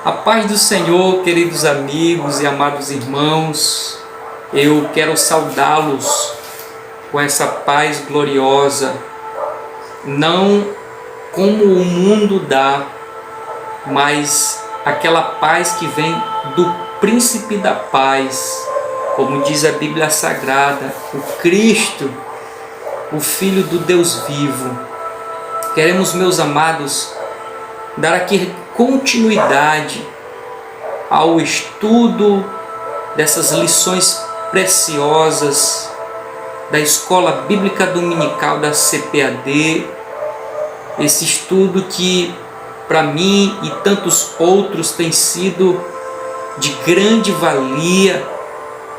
A paz do Senhor, queridos amigos e amados irmãos, eu quero saudá-los com essa paz gloriosa, não como o mundo dá, mas aquela paz que vem do Príncipe da Paz, como diz a Bíblia Sagrada, o Cristo, o Filho do Deus vivo. Queremos, meus amados, dar aqui continuidade ao estudo dessas lições preciosas da Escola Bíblica Dominical da CPAD, esse estudo que para mim e tantos outros tem sido de grande valia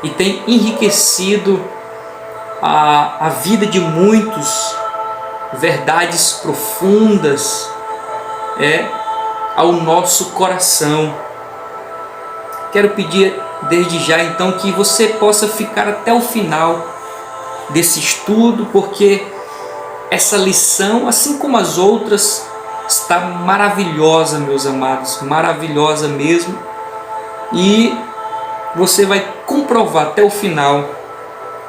e tem enriquecido a vida de muitos, verdades profundas ao nosso coração. Quero pedir desde já então que você possa ficar até o final desse estudo, porque essa lição, assim como as outras, está maravilhosa, meus amados, maravilhosa mesmo, e você vai comprovar até o final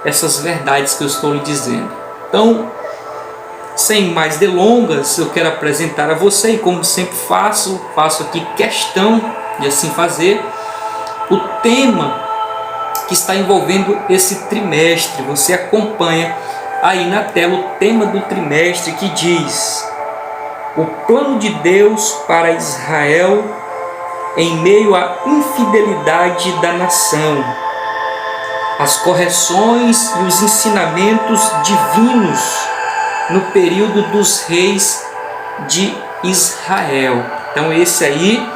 essas verdades que eu estou lhe dizendo. Então, sem mais delongas, eu quero apresentar a você, e como sempre faço aqui questão de assim fazer, o tema que está envolvendo esse trimestre. Você acompanha aí na tela o tema do trimestre, que diz: o plano de Deus para Israel em meio à infidelidade da nação, as correções e os ensinamentos divinos no período dos reis de Israel. Então esse aí,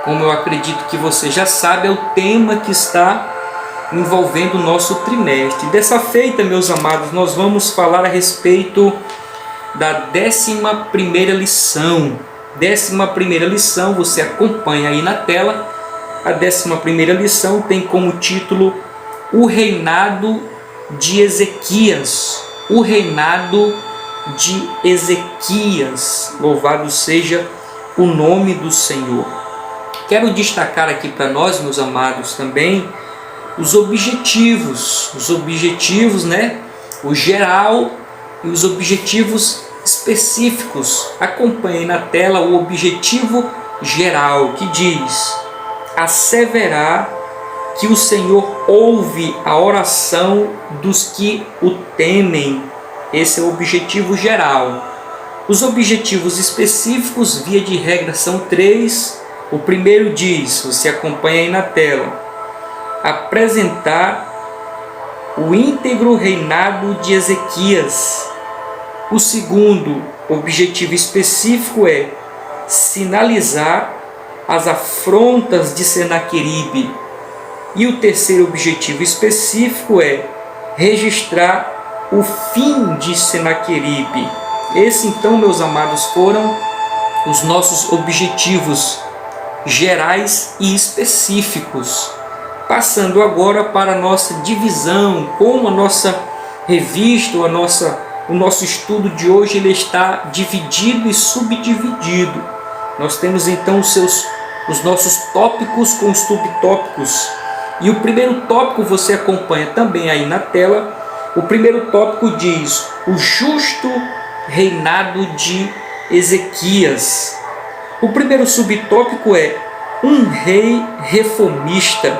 como eu acredito que você já sabe, é o tema que está envolvendo o nosso trimestre. Dessa feita, meus amados, nós vamos falar a respeito da 11ª lição. 11ª lição, você acompanha aí na tela. A 11ª lição tem como título o reinado de Ezequias. O reinado de Ezequias. Louvado seja o nome do Senhor. Quero destacar aqui para nós, meus amados, também os objetivos, o geral e os objetivos específicos. Acompanhe na tela o objetivo geral, que diz: asseverar que o Senhor ouve a oração dos que o temem. Esse é o objetivo geral. Os objetivos específicos, via de regra, são 3. O primeiro diz, você acompanha aí na tela: apresentar o íntegro reinado de Ezequias. O segundo objetivo específico é sinalizar as afrontas de Senaqueribe. E o terceiro objetivo específico é registrar o fim de Senaqueribe. Esse então, meus amados, foram os nossos objetivos gerais e específicos. Passando agora para a nossa divisão, como a nossa revista, o nosso estudo de hoje ele está dividido e subdividido. Nós temos então os nossos tópicos com os subtópicos. E o primeiro tópico você acompanha também aí na tela. O primeiro tópico diz: o justo reinado de Ezequias. O primeiro subtópico é um rei reformista.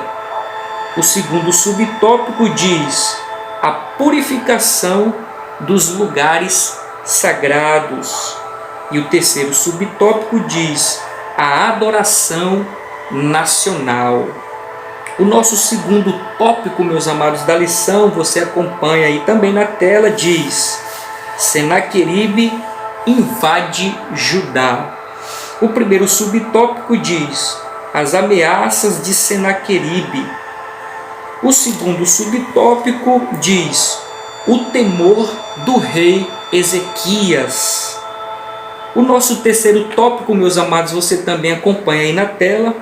O segundo subtópico diz: a purificação dos lugares sagrados. E o terceiro subtópico diz: a adoração nacional. O nosso segundo tópico, meus amados, da lição, você acompanha aí também na tela, diz: Senaqueribe invade Judá. O primeiro subtópico diz: as ameaças de Senaqueribe. O segundo subtópico diz: o temor do rei Ezequias. O nosso terceiro tópico, meus amados, você também acompanha aí na tela,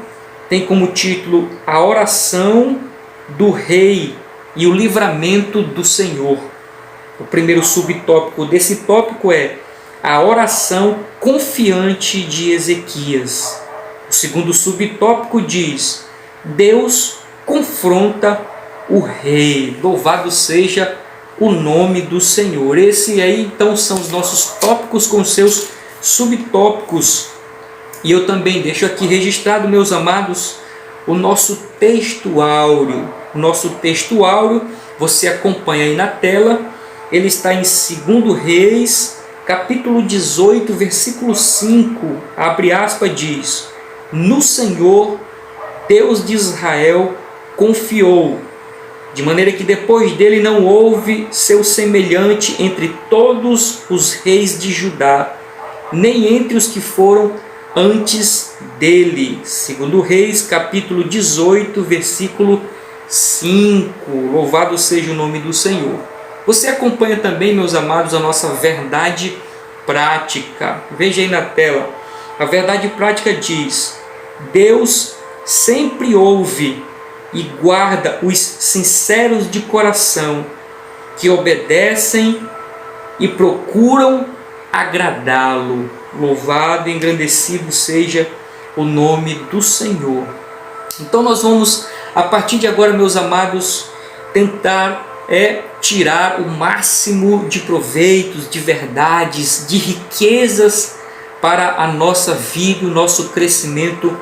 tem como título a oração do rei e o livramento do Senhor. O primeiro subtópico desse tópico é a oração confiante de Ezequias. O segundo subtópico diz: Deus confronta o rei. Louvado seja o nome do Senhor. Esse aí então são os nossos tópicos com seus subtópicos. E eu também deixo aqui registrado, meus amados, o nosso texto áureo. O nosso texto áureo, você acompanha aí na tela, ele está em 2 Reis, capítulo 18, versículo 5, abre aspas, diz: No Senhor, Deus de Israel, confiou, de maneira que depois dele não houve seu semelhante entre todos os reis de Judá, nem entre os que foram antes dele. 2 Reis, capítulo 18, versículo 5. Louvado seja o nome do Senhor. Você acompanha também, meus amados, a nossa verdade prática. Veja aí na tela. A verdade prática diz: Deus sempre ouve e guarda os sinceros de coração, que obedecem e procuram agradá-lo. Louvado e engrandecido seja o nome do Senhor. Então nós vamos, a partir de agora, meus amados, tentar tirar o máximo de proveitos, de verdades, de riquezas para a nossa vida, o nosso crescimento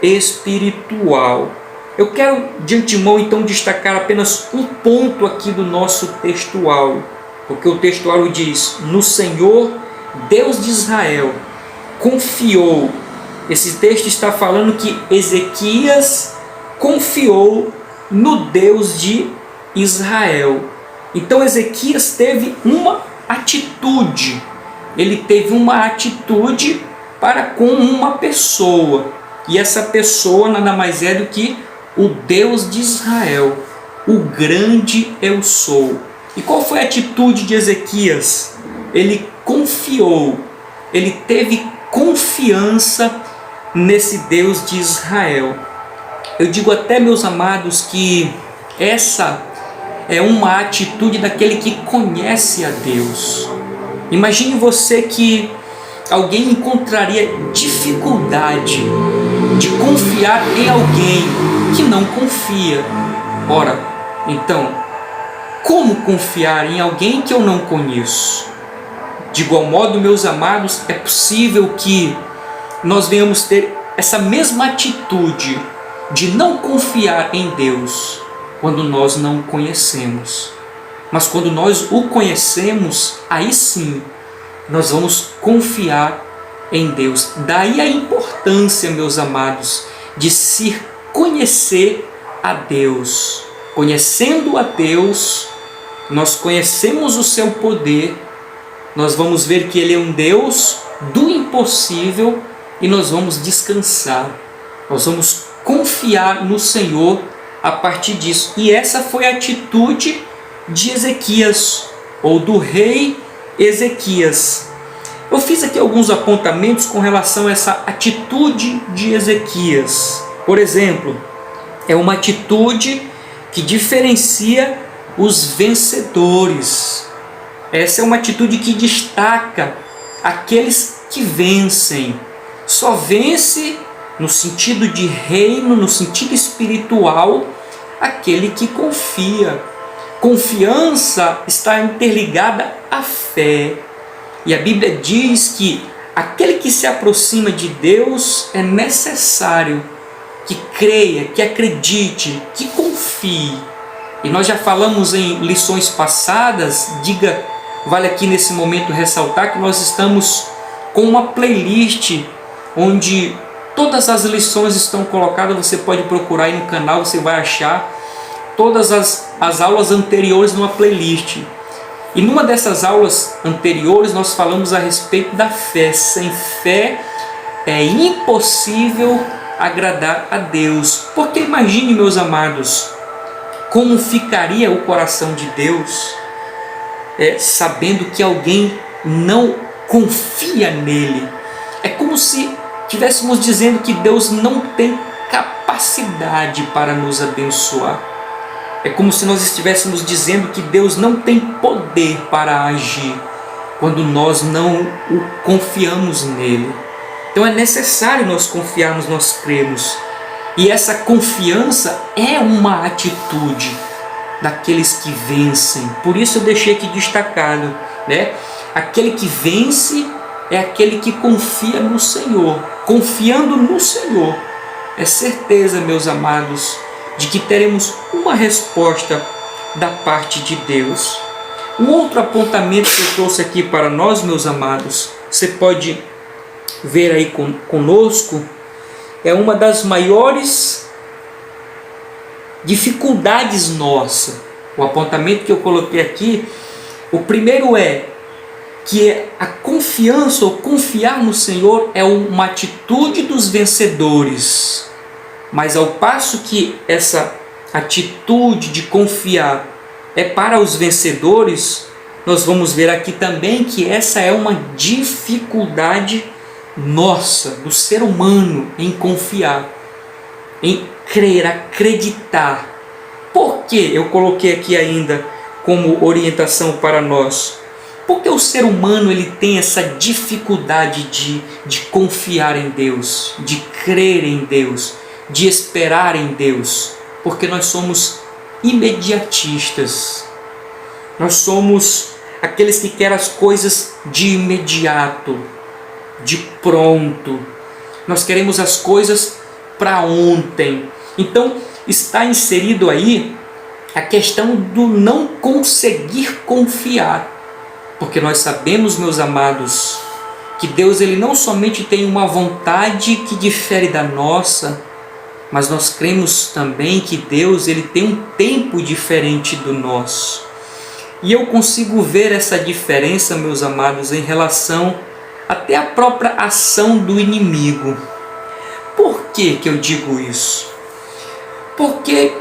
espiritual. Eu quero de antemão então destacar apenas um ponto aqui do nosso textual, porque o textual diz: no Senhor, Deus de Israel, confiou. Esse texto está falando que Ezequias confiou no Deus de Israel. Então Ezequias teve uma atitude. Ele teve uma atitude para com uma pessoa. E essa pessoa nada mais é do que o Deus de Israel, o grande eu sou. E qual foi a atitude de Ezequias? Ele confiou, ele teve confiança nesse Deus de Israel. Eu digo até, meus amados, que essa é uma atitude daquele que conhece a Deus. Imagine você que alguém encontraria dificuldade de confiar em alguém que não confia. Ora, então, como confiar em alguém que eu não conheço? De igual modo, meus amados, é possível que nós venhamos ter essa mesma atitude de não confiar em Deus quando nós não o conhecemos. Mas quando nós o conhecemos, aí sim nós vamos confiar em Deus. Daí a importância, meus amados, de se conhecer a Deus. Conhecendo a Deus, nós conhecemos o seu poder, nós vamos ver que Ele é um Deus do impossível e nós vamos descansar. Nós vamos confiar no Senhor a partir disso. E essa foi a atitude de Ezequias, ou do rei Ezequias. Eu fiz aqui alguns apontamentos com relação a essa atitude de Ezequias. Por exemplo, é uma atitude que diferencia os vencedores. Essa é uma atitude que destaca aqueles que vencem. Só vence no sentido de reino, no sentido espiritual, aquele que confia. Confiança está interligada à fé. E a Bíblia diz que aquele que se aproxima de Deus é necessário que creia, que acredite, que confie. E nós já falamos em lições passadas, vale aqui nesse momento ressaltar que nós estamos com uma playlist onde todas as lições estão colocadas. Você pode procurar aí no canal, você vai achar todas as aulas anteriores numa playlist. E numa dessas aulas anteriores nós falamos a respeito da fé. Sem fé é impossível agradar a Deus. Porque imagine, meus amados, como ficaria o coração de Deus sabendo que alguém não confia nele. É como se estivéssemos dizendo que Deus não tem capacidade para nos abençoar. É como se nós estivéssemos dizendo que Deus não tem poder para agir quando nós não o confiamos nele. Então é necessário nós confiarmos, nós cremos. E essa confiança é uma atitude daqueles que vencem. Por isso eu deixei aqui destacado, né? Aquele que vence é aquele que confia no Senhor. Confiando no Senhor, é certeza, meus amados, de que teremos uma resposta da parte de Deus. Um outro apontamento que eu trouxe aqui para nós, meus amados, você pode ver aí conosco, é uma das maiores dificuldades nossa. O apontamento que eu coloquei aqui, o primeiro é que a confiança ou confiar no Senhor é uma atitude dos vencedores. Mas ao passo que essa atitude de confiar é para os vencedores, nós vamos ver aqui também que essa é uma dificuldade nossa, do ser humano, em confiar, em crer, acreditar. Por que eu coloquei aqui ainda como orientação para nós? Porque o ser humano ele tem essa dificuldade de confiar em Deus, de crer em Deus, de esperar em Deus, porque nós somos imediatistas. Nós somos aqueles que querem as coisas de imediato, de pronto. Nós queremos as coisas para ontem. Então está inserido aí a questão do não conseguir confiar. Porque nós sabemos, meus amados, que Deus ele não somente tem uma vontade que difere da nossa, mas nós cremos também que Deus ele tem um tempo diferente do nosso. E eu consigo ver essa diferença, meus amados, em relação até à própria ação do inimigo. Por que eu digo isso? Porque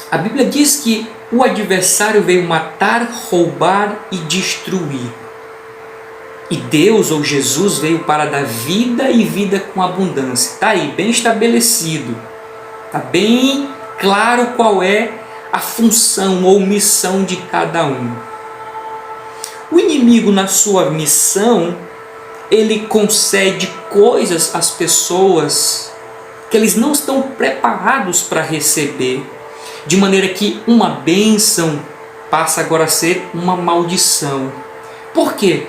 a Bíblia diz que o adversário veio matar, roubar e destruir. E Deus ou Jesus veio para dar vida e vida com abundância. Está aí, bem estabelecido. Está bem claro qual é a função ou missão de cada um. O inimigo, na sua missão, ele concede coisas às pessoas que eles não estão preparados para receber. De maneira que uma bênção passa agora a ser uma maldição. Por quê?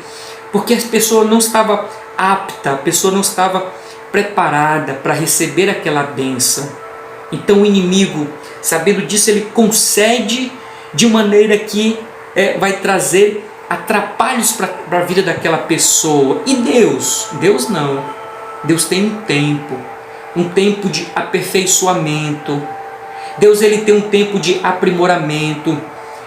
Porque a pessoa não estava apta, a pessoa não estava preparada para receber aquela bênção. Então o inimigo, sabendo disso, ele concede de maneira que vai trazer atrapalhos para a vida daquela pessoa. E Deus? Deus não. Deus tem um tempo de aperfeiçoamento. Deus ele tem um tempo de aprimoramento.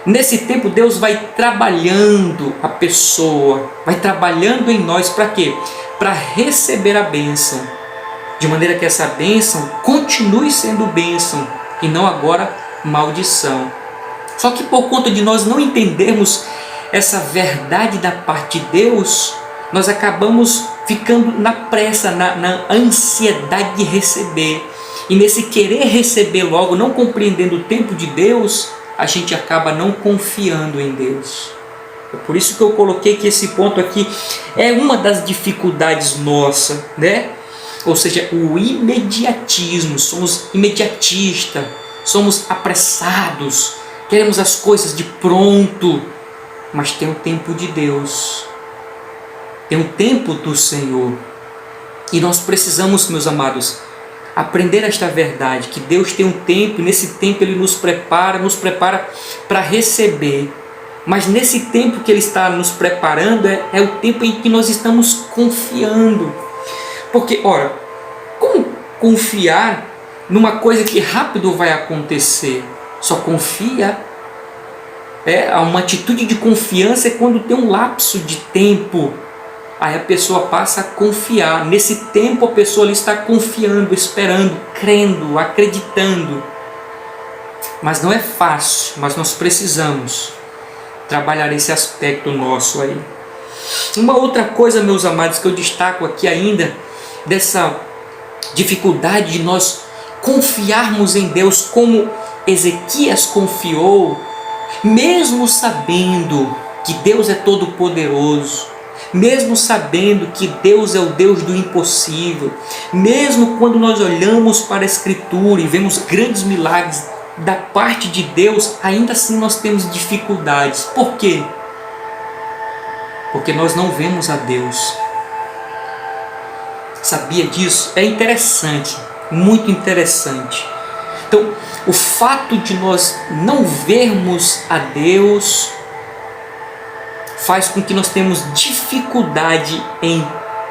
Nesse tempo Deus vai trabalhando a pessoa, vai trabalhando em nós para quê? Para receber a bênção, de maneira que essa bênção continue sendo bênção e não agora maldição. Só que por conta de nós não entendermos essa verdade da parte de Deus, nós acabamos ficando na pressa, na ansiedade de receber. E nesse querer receber logo, não compreendendo o tempo de Deus, a gente acaba não confiando em Deus. É por isso que eu coloquei que esse ponto aqui é uma das dificuldades nossas, né? Ou seja, o imediatismo, somos imediatistas, somos apressados, queremos as coisas de pronto, mas tem o tempo de Deus, tem o tempo do Senhor. E nós precisamos, meus amados, aprender esta verdade, que Deus tem um tempo, e nesse tempo Ele nos prepara para receber. Mas nesse tempo que Ele está nos preparando, é o tempo em que nós estamos confiando. Porque, ora, como confiar numa coisa que rápido vai acontecer? Só confia, uma atitude de confiança é quando tem um lapso de tempo. Aí a pessoa passa a confiar. Nesse tempo a pessoa está confiando, esperando, crendo, acreditando. Mas não é fácil, mas nós precisamos trabalhar esse aspecto nosso aí. Uma outra coisa, meus amados, que eu destaco aqui ainda, dessa dificuldade de nós confiarmos em Deus como Ezequias confiou, mesmo sabendo que Deus é todo poderoso, mesmo sabendo que Deus é o Deus do impossível, mesmo quando nós olhamos para a Escritura e vemos grandes milagres da parte de Deus, ainda assim nós temos dificuldades. Por quê? Porque nós não vemos a Deus. Sabia disso? É interessante, muito interessante. Então, o fato de nós não vermos a Deus faz com que nós tenhamos dificuldade em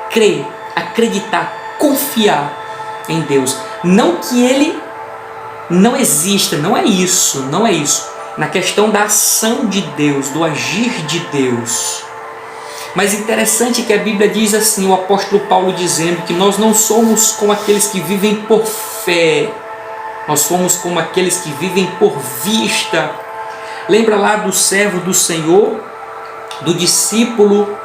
crer, acreditar, confiar em Deus. Não que Ele não exista, não é isso. Na questão da ação de Deus, do agir de Deus. Mas interessante que a Bíblia diz assim, o apóstolo Paulo dizendo que nós não somos como aqueles que vivem por fé, nós somos como aqueles que vivem por vista. Lembra lá do servo do Senhor, do discípulo,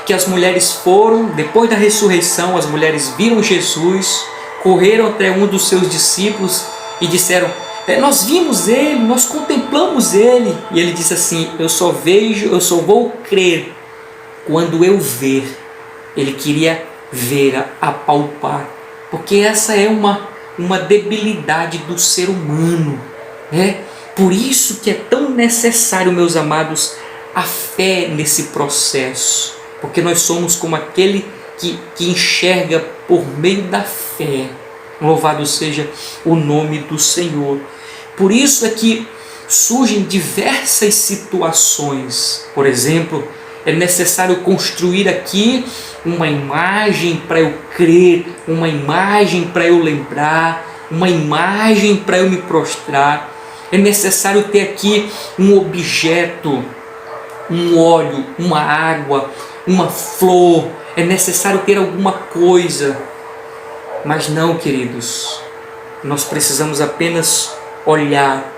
que as mulheres foram, depois da ressurreição, as mulheres viram Jesus, correram até um dos seus discípulos e disseram: nós vimos ele, nós contemplamos ele. E ele disse assim: eu só vou crer quando eu ver. Ele queria ver, apalpar, porque essa é uma debilidade do ser humano, né? Por isso que é tão necessário, meus amados, a fé nesse processo, porque nós somos como aquele que enxerga por meio da fé. Louvado seja o nome do Senhor. Por isso é que surgem diversas situações. Por exemplo, é necessário construir aqui uma imagem para eu crer, uma imagem para eu lembrar, uma imagem para eu me prostrar. É necessário ter aqui um objeto, um óleo, uma água, uma flor. É necessário ter alguma coisa. Mas não, queridos, nós precisamos apenas olhar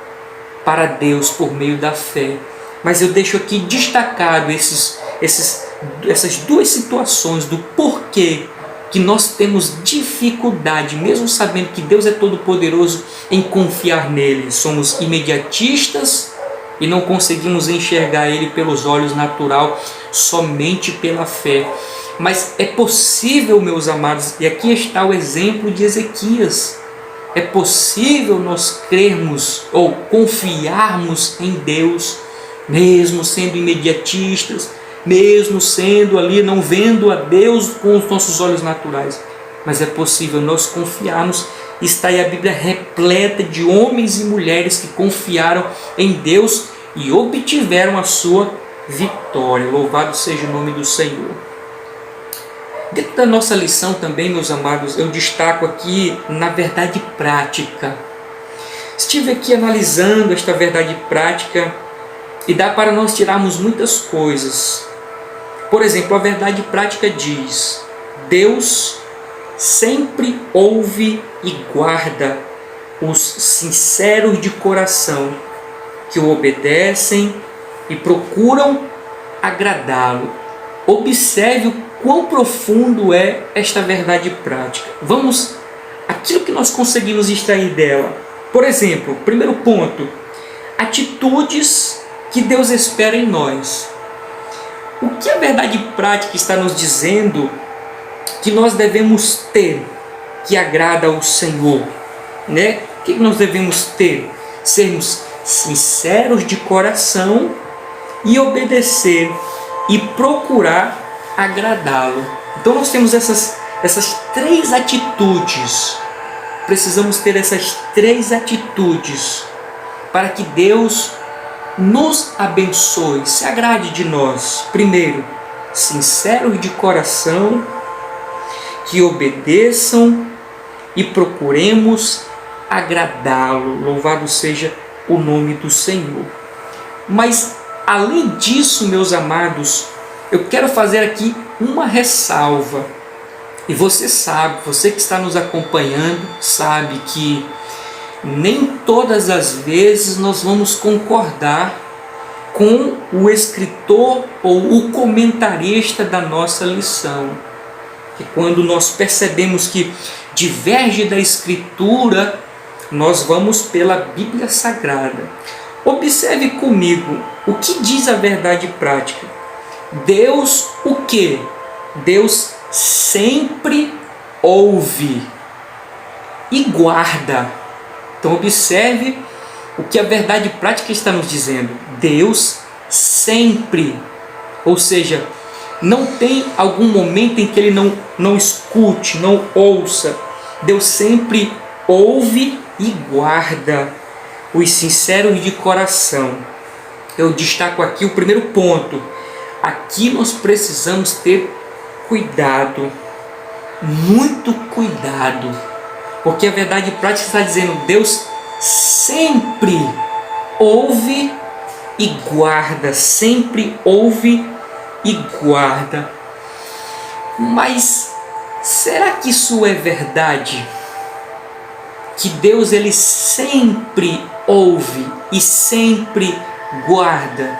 para Deus por meio da fé. Mas eu deixo aqui destacado essas duas situações do porquê que nós temos dificuldade, mesmo sabendo que Deus é todo-poderoso, em confiar nele. Somos imediatistas e não conseguimos enxergar ele pelos olhos naturais, somente pela fé. Mas é possível, meus amados, e aqui está o exemplo de Ezequias, é possível nós crermos ou confiarmos em Deus, mesmo sendo imediatistas, mesmo sendo ali, não vendo a Deus com os nossos olhos naturais. Mas é possível nós confiarmos. Está aí a Bíblia repleta de homens e mulheres que confiaram em Deus e obtiveram a sua vitória. Louvado seja o nome do Senhor. Dentro da nossa lição também, meus amados, eu destaco aqui na verdade prática. Estive aqui analisando esta verdade prática e dá para nós tirarmos muitas coisas. Por exemplo, a verdade prática diz: Deus sempre ouve e guarda os sinceros de coração, que o obedecem e procuram agradá-lo. Observe o quão profundo é esta verdade prática. Vamos aquilo que nós conseguimos extrair dela. Por exemplo, primeiro ponto: atitudes que Deus espera em nós. O que a verdade prática está nos dizendo que nós devemos ter que agrada ao Senhor, né? O que nós devemos ter? Sermos sinceros de coração e obedecer e procurar agradá-lo. Então nós temos essas três atitudes. Precisamos ter essas três atitudes para que Deus nos abençoe, se agrade de nós. Primeiro, sinceros de coração, que obedeçam e procuremos agradá-lo. Louvado seja o nome do Senhor. Mas além disso, meus amados, eu quero fazer aqui uma ressalva. E você sabe, você que está nos acompanhando, sabe que nem todas as vezes nós vamos concordar com o escritor ou o comentarista da nossa lição. E quando nós percebemos que diverge da Escritura, nós vamos pela Bíblia Sagrada. Observe comigo o que diz a verdade prática. Deus o quê? Deus sempre ouve e guarda. Então observe o que a verdade prática está nos dizendo. Deus sempre, ou seja, não tem algum momento em que Ele não escute, não ouça. Deus sempre ouve e guarda os sinceros de coração. Eu destaco aqui o primeiro ponto. Aqui nós precisamos ter cuidado, muito cuidado, porque a verdade prática está dizendo: Deus sempre ouve e guarda, sempre ouve e guarda. Mas será que isso é verdade? Que Deus ele sempre ouve e sempre guarda?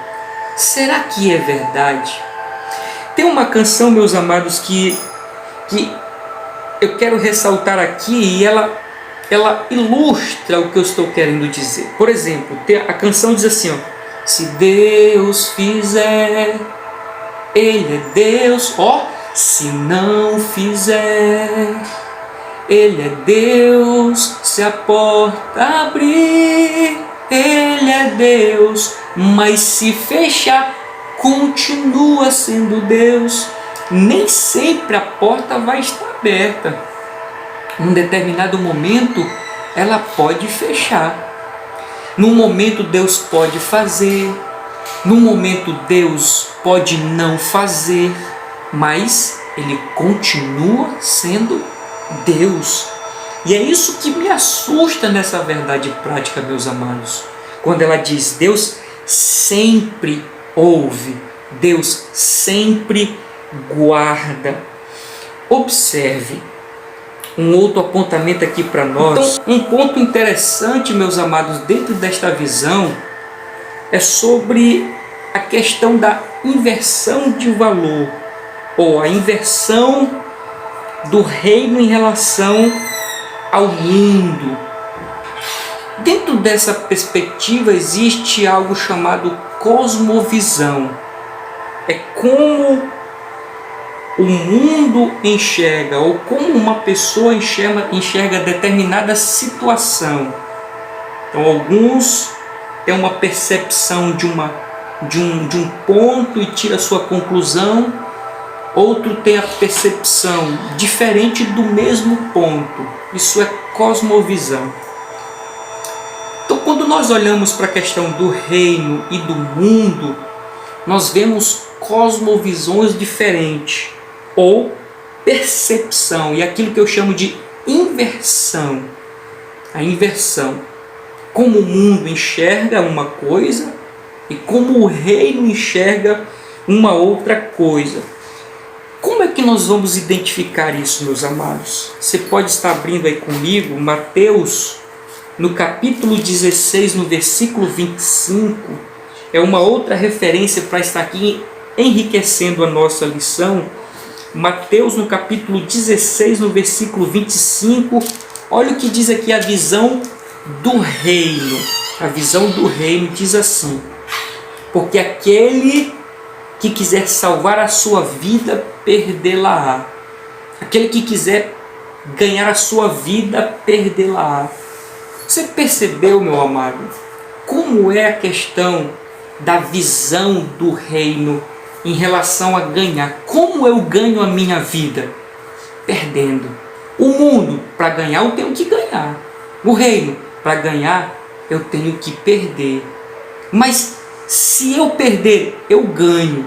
Será que é verdade? Tem uma canção, meus amados, que eu quero ressaltar aqui, e ela ilustra o que eu estou querendo dizer. Por exemplo, a canção diz assim, ó: se Deus fizer, Ele é Deus, ó. Se não fizer, Ele é Deus. Se a porta abrir, Ele é Deus. Mas se fechar, continua sendo Deus. Nem sempre a porta vai estar aberta. Num determinado momento, ela pode fechar. Num momento, Deus pode fazer. Num momento, Deus pode não fazer. Mas Ele continua sendo Deus. E é isso que me assusta nessa verdade prática, meus amados. Quando ela diz: Deus sempre ouve, Deus sempre guarda. Observe um outro apontamento aqui para nós. Então, um ponto interessante, meus amados, dentro desta visão é sobre a questão da inversão de valor, ou a inversão do reino em relação ao mundo. Dentro dessa perspectiva existe algo chamado cosmovisão. É como o mundo enxerga, ou como uma pessoa enxerga determinada situação. Então alguns têm uma percepção de um ponto e tira a sua conclusão. Outro tem a percepção diferente do mesmo ponto. Isso é cosmovisão. Então, quando nós olhamos para a questão do reino e do mundo, nós vemos cosmovisões diferentes, ou percepção, e aquilo que eu chamo de inversão. A inversão. Como o mundo enxerga uma coisa e como o reino enxerga uma outra coisa. Como é que nós vamos identificar isso, meus amados? Você pode estar abrindo aí comigo Mateus, no capítulo 16, no versículo 25. É uma outra referência para estar aqui enriquecendo a nossa lição. Mateus, no capítulo 16, no versículo 25. Olha o que diz aqui a visão do reino. A visão do reino diz assim: porque aquele que quiser salvar a sua vida, perdê-la-á. Aquele que quiser ganhar a sua vida, perdê-la-á. Você percebeu, meu amado, como é a questão da visão do reino em relação a ganhar? Como eu ganho a minha vida? Perdendo. O mundo, para ganhar, eu tenho que ganhar. O reino, para ganhar, eu tenho que perder. Mas se eu perder, eu ganho.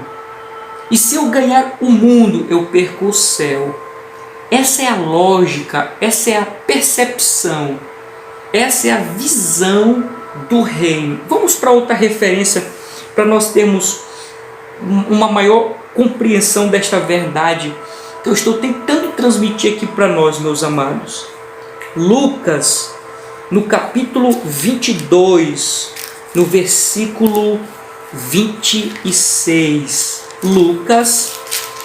E se eu ganhar o mundo, eu perco o céu. Essa é a lógica, essa é a percepção, essa é a visão do reino. Vamos para outra referência, para nós termos uma maior compreensão desta verdade que eu estou tentando transmitir aqui para nós, meus amados. Lucas, no capítulo 22, no versículo 26. Lucas,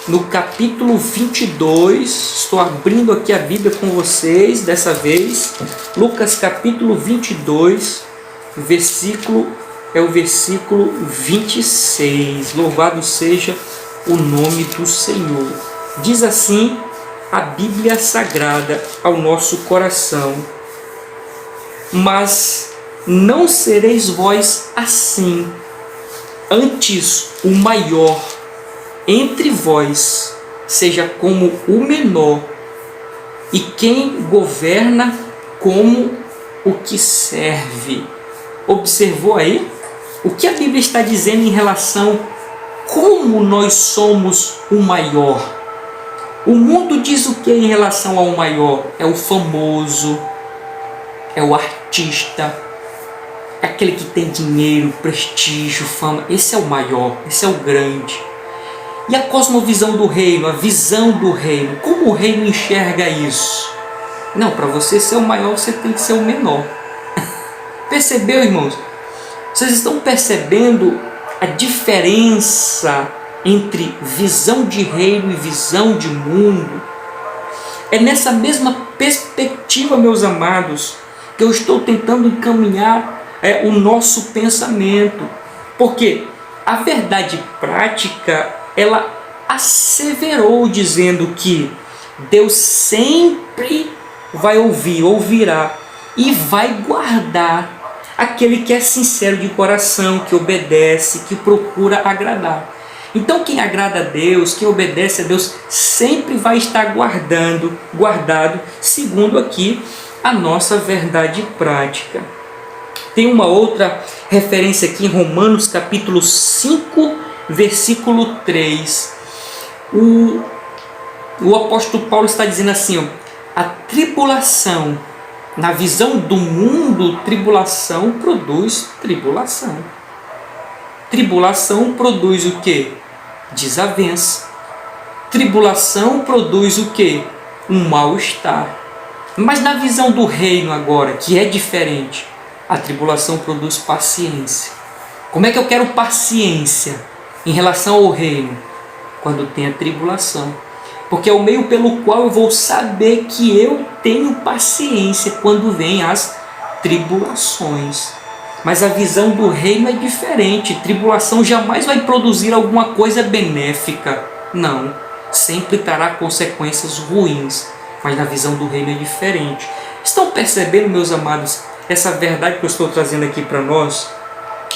no capítulo 22, estou abrindo aqui a Bíblia com vocês dessa vez. Lucas capítulo 22, é o versículo 26. Louvado seja o nome do Senhor. Diz assim a Bíblia Sagrada ao nosso coração: mas não sereis vós assim, antes o maior entre vós seja como o menor, e quem governa como o que serve. Observou aí? O que a Bíblia está dizendo em relação a como nós somos o maior? O mundo diz o que em relação ao maior? É o famoso, é o artista, é aquele que tem dinheiro, prestígio, fama. Esse é o maior, esse é o grande. E a cosmovisão do reino, a visão do reino, como o reino enxerga isso? Não, para você ser o maior, você tem que ser o menor. Percebeu, irmãos? Vocês estão percebendo a diferença entre visão de reino e visão de mundo? É nessa mesma perspectiva, meus amados, que eu estou tentando encaminhar o nosso pensamento. Porque a verdade prática, ela asseverou dizendo que Deus sempre vai ouvir, ouvirá e vai guardar aquele que é sincero de coração, que obedece, que procura agradar. Então quem agrada a Deus, quem obedece a Deus, sempre vai estar guardado, segundo aqui a nossa verdade prática. Tem uma outra referência aqui em Romanos capítulo 5, versículo 3. O apóstolo Paulo está dizendo assim, a tribulação, na visão do mundo, tribulação produz tribulação. Tribulação produz o quê? Desavença. Tribulação produz o quê? Um mal-estar. Mas na visão do reino agora, que é diferente, a tribulação produz paciência. Como é que eu quero paciência em relação ao reino? Quando tem a tribulação. Porque é o meio pelo qual eu vou saber que eu tenho paciência quando vem as tribulações. Mas a visão do reino é diferente. Tribulação jamais vai produzir alguma coisa benéfica. Não. Sempre trará consequências ruins. Mas na visão do reino é diferente. Estão percebendo, meus amados, essa verdade que eu estou trazendo aqui para nós?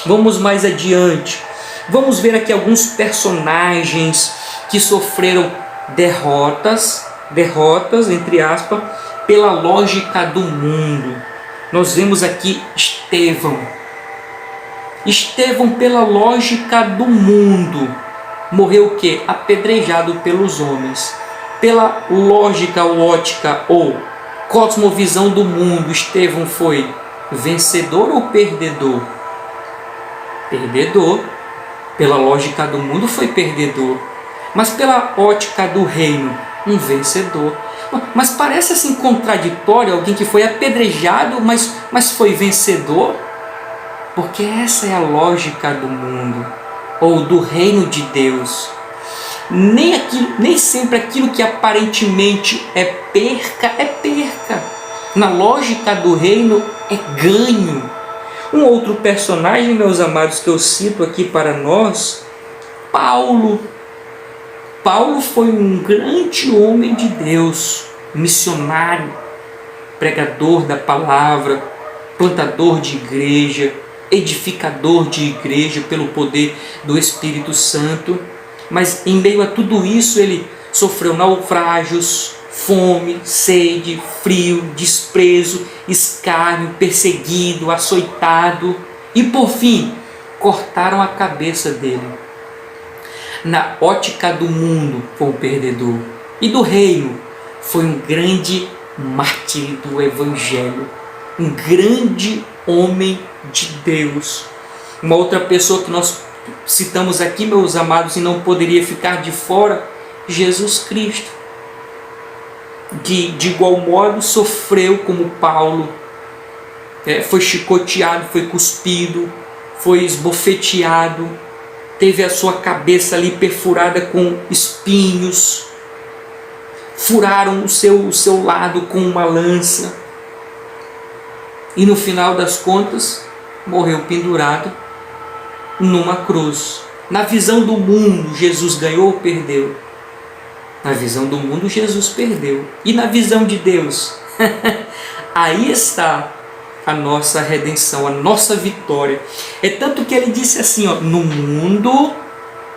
Vamos mais adiante. Vamos ver aqui alguns personagens que sofreram derrotas, entre aspas, pela lógica do mundo. Nós vemos aqui Estevão, pela lógica do mundo, morreu o quê? Apedrejado pelos homens. Pela lógica, ótica ou cosmovisão do mundo, Estevão foi vencedor ou perdedor? Perdedor. Pela lógica do mundo foi perdedor. Mas pela ótica do reino, um vencedor. Mas parece assim contraditório alguém que foi apedrejado, mas foi vencedor? Porque essa é a lógica do mundo, ou do reino de Deus. Nem sempre aquilo que aparentemente é perca, é perca. Na lógica do reino é ganho. Um outro personagem, meus amados, que eu cito aqui para nós, Paulo. Paulo foi um grande homem de Deus, missionário, pregador da palavra, plantador de igreja, edificador de igreja pelo poder do Espírito Santo. Mas em meio a tudo isso ele sofreu naufrágios, fome, sede, frio, desprezo, escárnio, perseguido, açoitado e por fim cortaram a cabeça dele. Na ótica do mundo foi um perdedor e do reino foi um grande mártir do Evangelho, um grande homem de Deus. Uma outra pessoa que nós citamos aqui, meus amados, e não poderia ficar de fora, Jesus Cristo. De igual modo sofreu como Paulo, foi chicoteado, foi cuspido, foi esbofeteado, teve a sua cabeça ali perfurada com espinhos, furaram o seu lado com uma lança e no final das contas morreu pendurado numa cruz. Na visão do mundo, Jesus ganhou ou perdeu? Na visão do mundo, Jesus perdeu. E na visão de Deus? Aí está a nossa redenção, a nossa vitória. É tanto que ele disse assim, ó, no mundo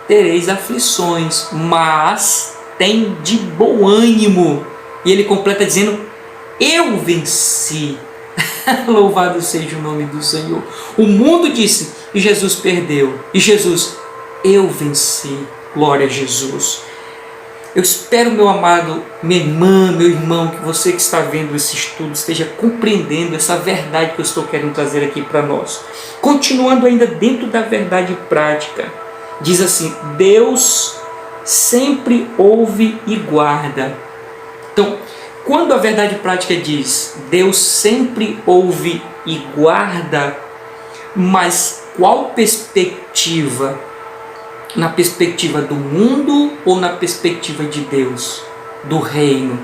tereis aflições, mas tem de bom ânimo. E ele completa dizendo, eu venci. Louvado seja o nome do Senhor. O mundo disse, e Jesus perdeu. E Jesus, eu venci. Glória a Jesus. Eu espero, meu amado, minha irmã, meu irmão, que você que está vendo esse estudo esteja compreendendo essa verdade que eu estou querendo trazer aqui para nós. Continuando ainda dentro da verdade prática, diz assim, Deus sempre ouve e guarda. Então, quando a verdade prática diz, Deus sempre ouve e guarda, mas qual perspectiva? Na perspectiva do mundo ou na perspectiva de Deus, do reino?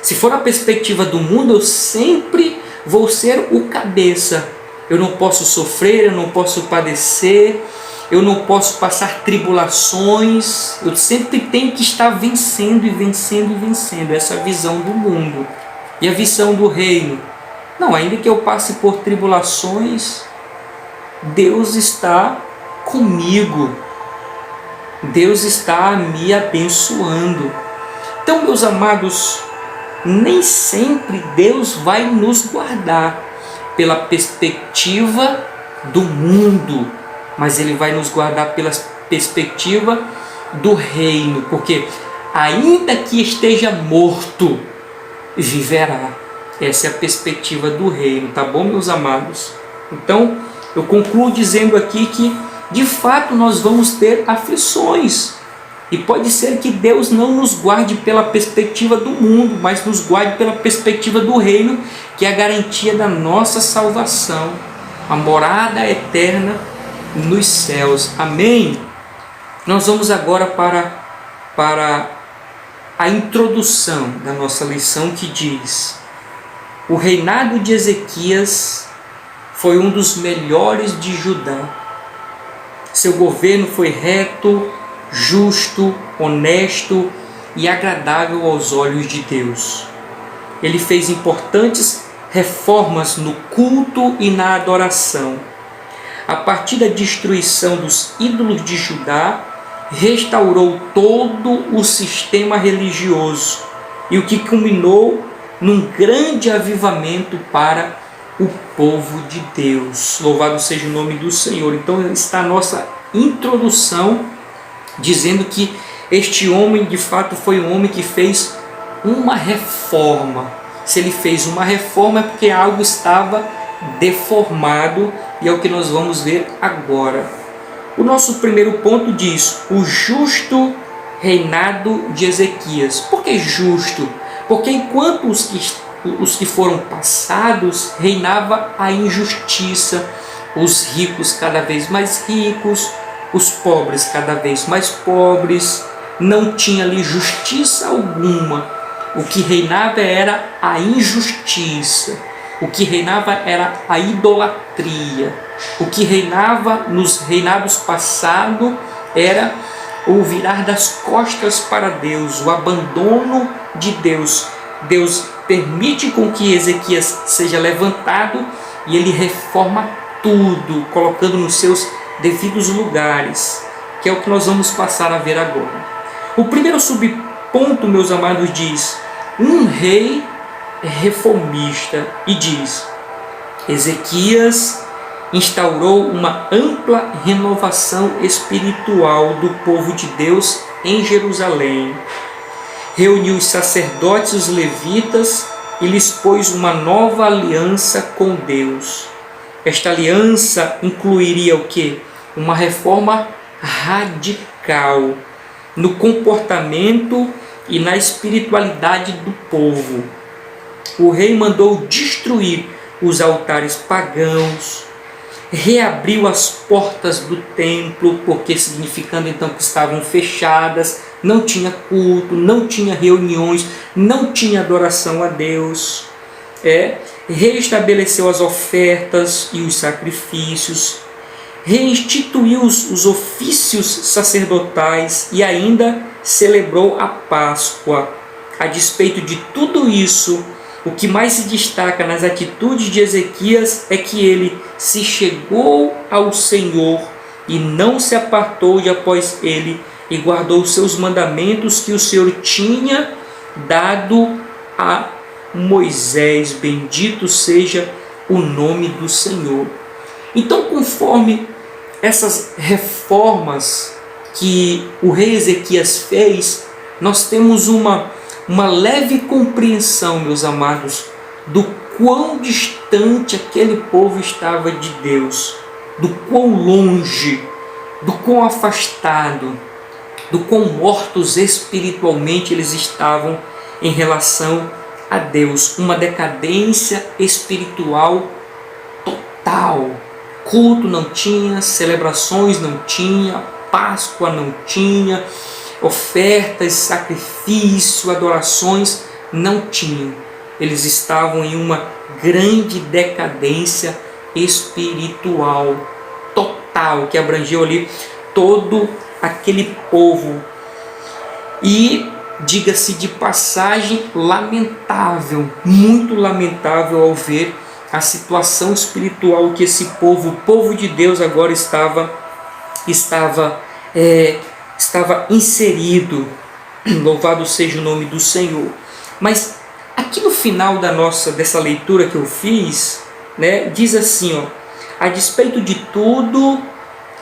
Se for na perspectiva do mundo, eu sempre vou ser o cabeça. Eu não posso sofrer, eu não posso padecer, eu não posso passar tribulações, eu sempre tenho que estar vencendo e vencendo e vencendo. Essa é a visão do mundo. E a visão do reino? Não, ainda que eu passe por tribulações, Deus está comigo. Deus está me abençoando. Então, meus amados, nem sempre Deus vai nos guardar pela perspectiva do mundo, mas Ele vai nos guardar pela perspectiva do reino, porque ainda que esteja morto, viverá. Essa é a perspectiva do reino, tá bom, meus amados? Então, eu concluo dizendo aqui que de fato nós vamos ter aflições, e pode ser que Deus não nos guarde pela perspectiva do mundo, mas nos guarde pela perspectiva do reino, que é a garantia da nossa salvação, a morada eterna nos céus. Amém? Nós vamos agora para a introdução da nossa lição, que diz: o reinado de Ezequias foi um dos melhores de Judá. Seu governo foi reto, justo, honesto e agradável aos olhos de Deus. Ele fez importantes reformas no culto e na adoração. A partir da destruição dos ídolos de Judá, restaurou todo o sistema religioso, e o que culminou num grande avivamento para o povo de Deus. Louvado seja o nome do Senhor. Então está a nossa introdução, dizendo que este homem de fato foi um homem que fez uma reforma. Se ele fez uma reforma é porque algo estava deformado, e é o que nós vamos ver agora. O nosso primeiro ponto diz: o justo reinado de Ezequias. Por que justo? Porque enquanto os que foram passados, reinava a injustiça, os ricos cada vez mais ricos, os pobres cada vez mais pobres, não tinha ali justiça alguma. O que reinava era a injustiça, o que reinava era a idolatria, o que reinava nos reinados passados era o virar das costas para Deus, o abandono de Deus. Deus permite com que Ezequias seja levantado e ele reforma tudo, colocando nos seus devidos lugares, que é o que nós vamos passar a ver agora. O primeiro subponto, meus amados, diz: um rei reformista, e diz: Ezequias instaurou uma ampla renovação espiritual do povo de Deus em Jerusalém. Reuniu os sacerdotes e os levitas e lhes pôs uma nova aliança com Deus. Esta aliança incluiria o quê? Uma reforma radical no comportamento e na espiritualidade do povo. O rei mandou destruir os altares pagãos, reabriu as portas do templo, porque significando então que estavam fechadas, não tinha culto, não tinha reuniões, não tinha adoração a Deus. Reestabeleceu as ofertas e os sacrifícios, reinstituiu os ofícios sacerdotais e ainda celebrou a Páscoa. A despeito de tudo isso, o que mais se destaca nas atitudes de Ezequias é que ele se chegou ao Senhor e não se apartou de após ele, e guardou os seus mandamentos que o Senhor tinha dado a Moisés. Bendito seja o nome do Senhor. Então, conforme essas reformas que o rei Ezequias fez, nós temos uma leve compreensão, meus amados, do quão distante aquele povo estava de Deus, do quão longe, do quão afastado, do quão mortos espiritualmente eles estavam em relação a Deus. Uma decadência espiritual total. Culto não tinha, celebrações não tinha, Páscoa não tinha, ofertas, sacrifício, adorações não tinham. Eles estavam em uma grande decadência espiritual total, que abrangeu ali todo aquele povo. E, diga-se de passagem, lamentável, muito lamentável ao ver a situação espiritual que esse povo, o povo de Deus, agora estava inserido. Louvado seja o nome do Senhor. Mas aqui no final dessa leitura que eu fiz, diz assim, a despeito de tudo,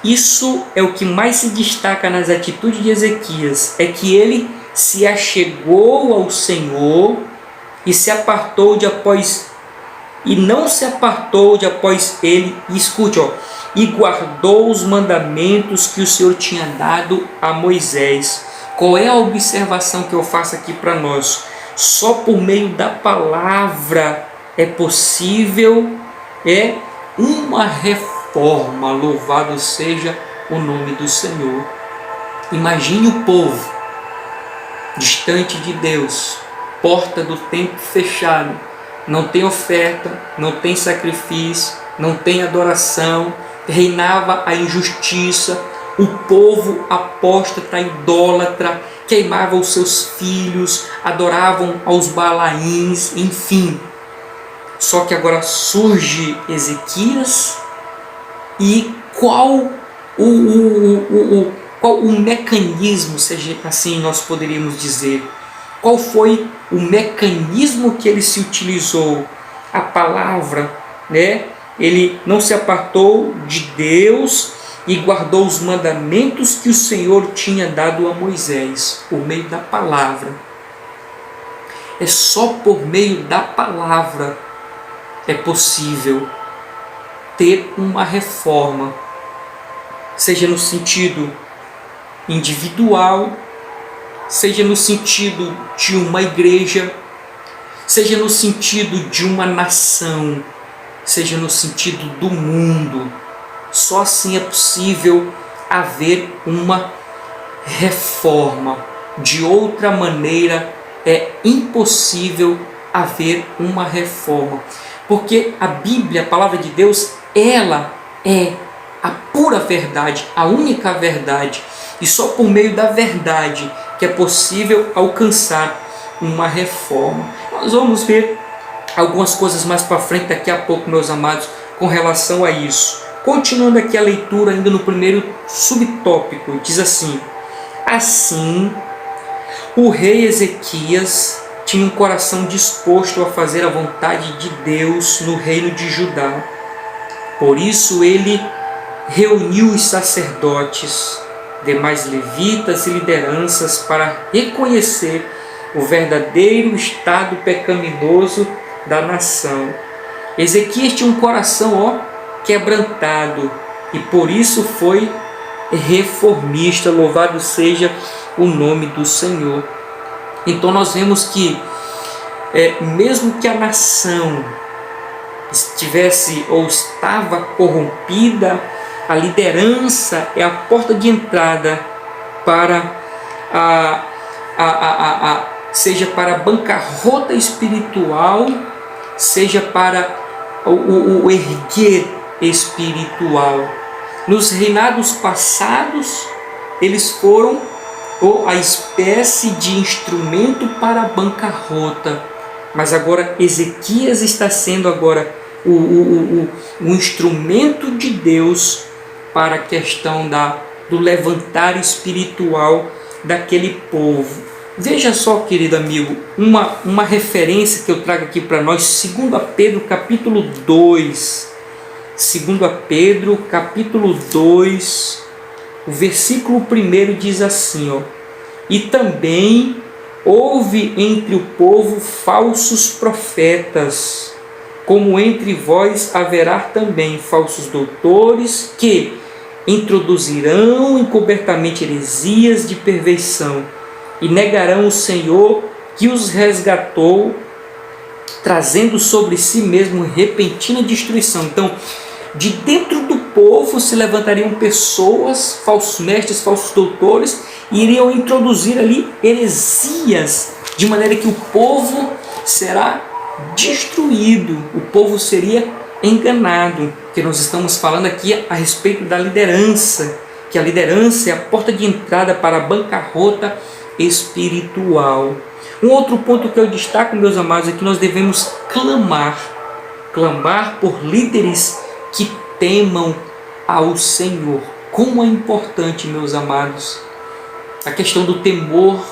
isso é o que mais se destaca nas atitudes de Ezequias, é que ele se achegou ao Senhor e se apartou de após, e não se apartou de após ele, e escute, e guardou os mandamentos que o Senhor tinha dado a Moisés. Qual é a observação que eu faço aqui para nós? Só por meio da palavra é possível uma reforma. Louvado seja o nome do Senhor. Imagine o povo distante de Deus, porta do templo fechada, não tem oferta, não tem sacrifício, não tem adoração, reinava a injustiça, o povo apóstata, idólatra, queimava os seus filhos, adoravam aos Balaíns, enfim. Só que agora surge Ezequias, e qual o mecanismo, seja assim nós poderíamos dizer, qual foi o mecanismo que ele se utilizou? A palavra, Ele não se apartou de Deus e guardou os mandamentos que o Senhor tinha dado a Moisés, por meio da palavra. É só por meio da palavra é possível ter uma reforma, seja no sentido individual, seja no sentido de uma igreja, seja no sentido de uma nação, seja no sentido do mundo. Só assim é possível haver uma reforma. De outra maneira é impossível haver uma reforma. Porque a Bíblia, a palavra de Deus, ela é a pura verdade, a única verdade. E só por meio da verdade que é possível alcançar uma reforma. Nós vamos ver algumas coisas mais para frente daqui a pouco, meus amados, com relação a isso. Continuando aqui a leitura, ainda no primeiro subtópico, diz assim: assim, o rei Ezequias tinha um coração disposto a fazer a vontade de Deus no reino de Judá. Por isso ele reuniu os sacerdotes, demais levitas e lideranças para reconhecer o verdadeiro estado pecaminoso da nação. Ezequias tinha um coração quebrantado e por isso foi reformista. Louvado seja o nome do Senhor. Então nós vemos que mesmo que a nação estivesse ou estava corrompida, a liderança é a porta de entrada para seja para a bancarrota espiritual, seja para o erguer espiritual. Nos reinados passados, eles foram a espécie de instrumento para a bancarrota. Mas agora Ezequias está sendo agora o instrumento de Deus para a questão do levantar espiritual daquele povo. Veja só, querido amigo, uma referência que eu trago aqui para nós, 2 Pedro capítulo 2. 2 Pedro capítulo 2, o versículo 1 diz assim, ó: e também houve entre o povo falsos profetas, como entre vós haverá também falsos doutores, que introduzirão encobertamente heresias de perversão, e negarão o Senhor que os resgatou, trazendo sobre si mesmo repentina destruição. Então, de dentro do povo se levantariam pessoas, falsos mestres, falsos doutores, e iriam introduzir ali heresias, de maneira que o povo será destruído, o povo seria enganado. Que nós estamos falando aqui a respeito da liderança, que a liderança é a porta de entrada para a bancarrota espiritual. Um outro ponto que eu destaco, meus amados, é que nós devemos clamar por líderes que temam ao Senhor. Como é importante, meus amados, a questão do temor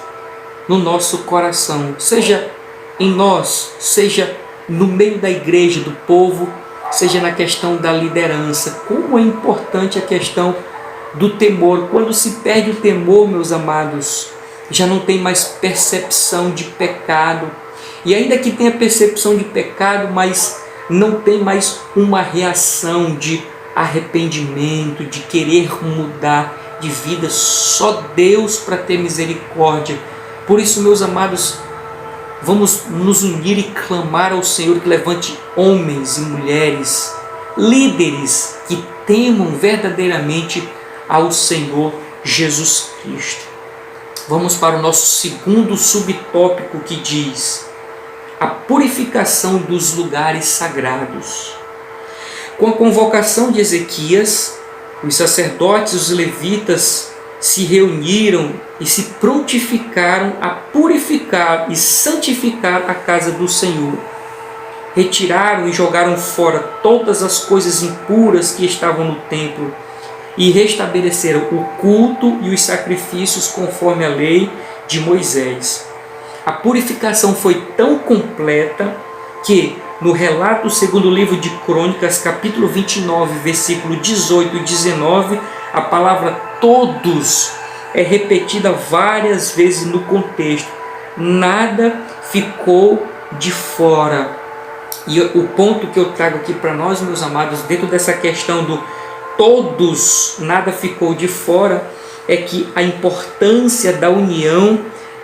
no nosso coração, seja em nós, seja no meio da igreja, do povo, seja na questão da liderança. Como é importante a questão do temor. Quando se perde o temor, meus amados, já não tem mais percepção de pecado. E ainda que tenha percepção de pecado, mas não tem mais uma reação de arrependimento, de querer mudar de vida. Só Deus para ter misericórdia. Por isso, meus amados, vamos nos unir e clamar ao Senhor que levante homens e mulheres, líderes que temam verdadeiramente ao Senhor Jesus Cristo. Vamos para o nosso segundo subtópico, que diz: a purificação dos lugares sagrados. Com a convocação de Ezequias, os sacerdotes e os levitas se reuniram e se prontificaram a purificar e santificar a casa do Senhor. Retiraram e jogaram fora todas as coisas impuras que estavam no templo e restabeleceram o culto e os sacrifícios conforme a lei de Moisés. A purificação foi tão completa que, no relato segundo o livro de Crônicas, capítulo 29, versículo 18 e 19, a palavra todos é repetida várias vezes no contexto. Nada ficou de fora. E o ponto que eu trago aqui para nós, meus amados, dentro dessa questão do todos, nada ficou de fora, é que a importância da união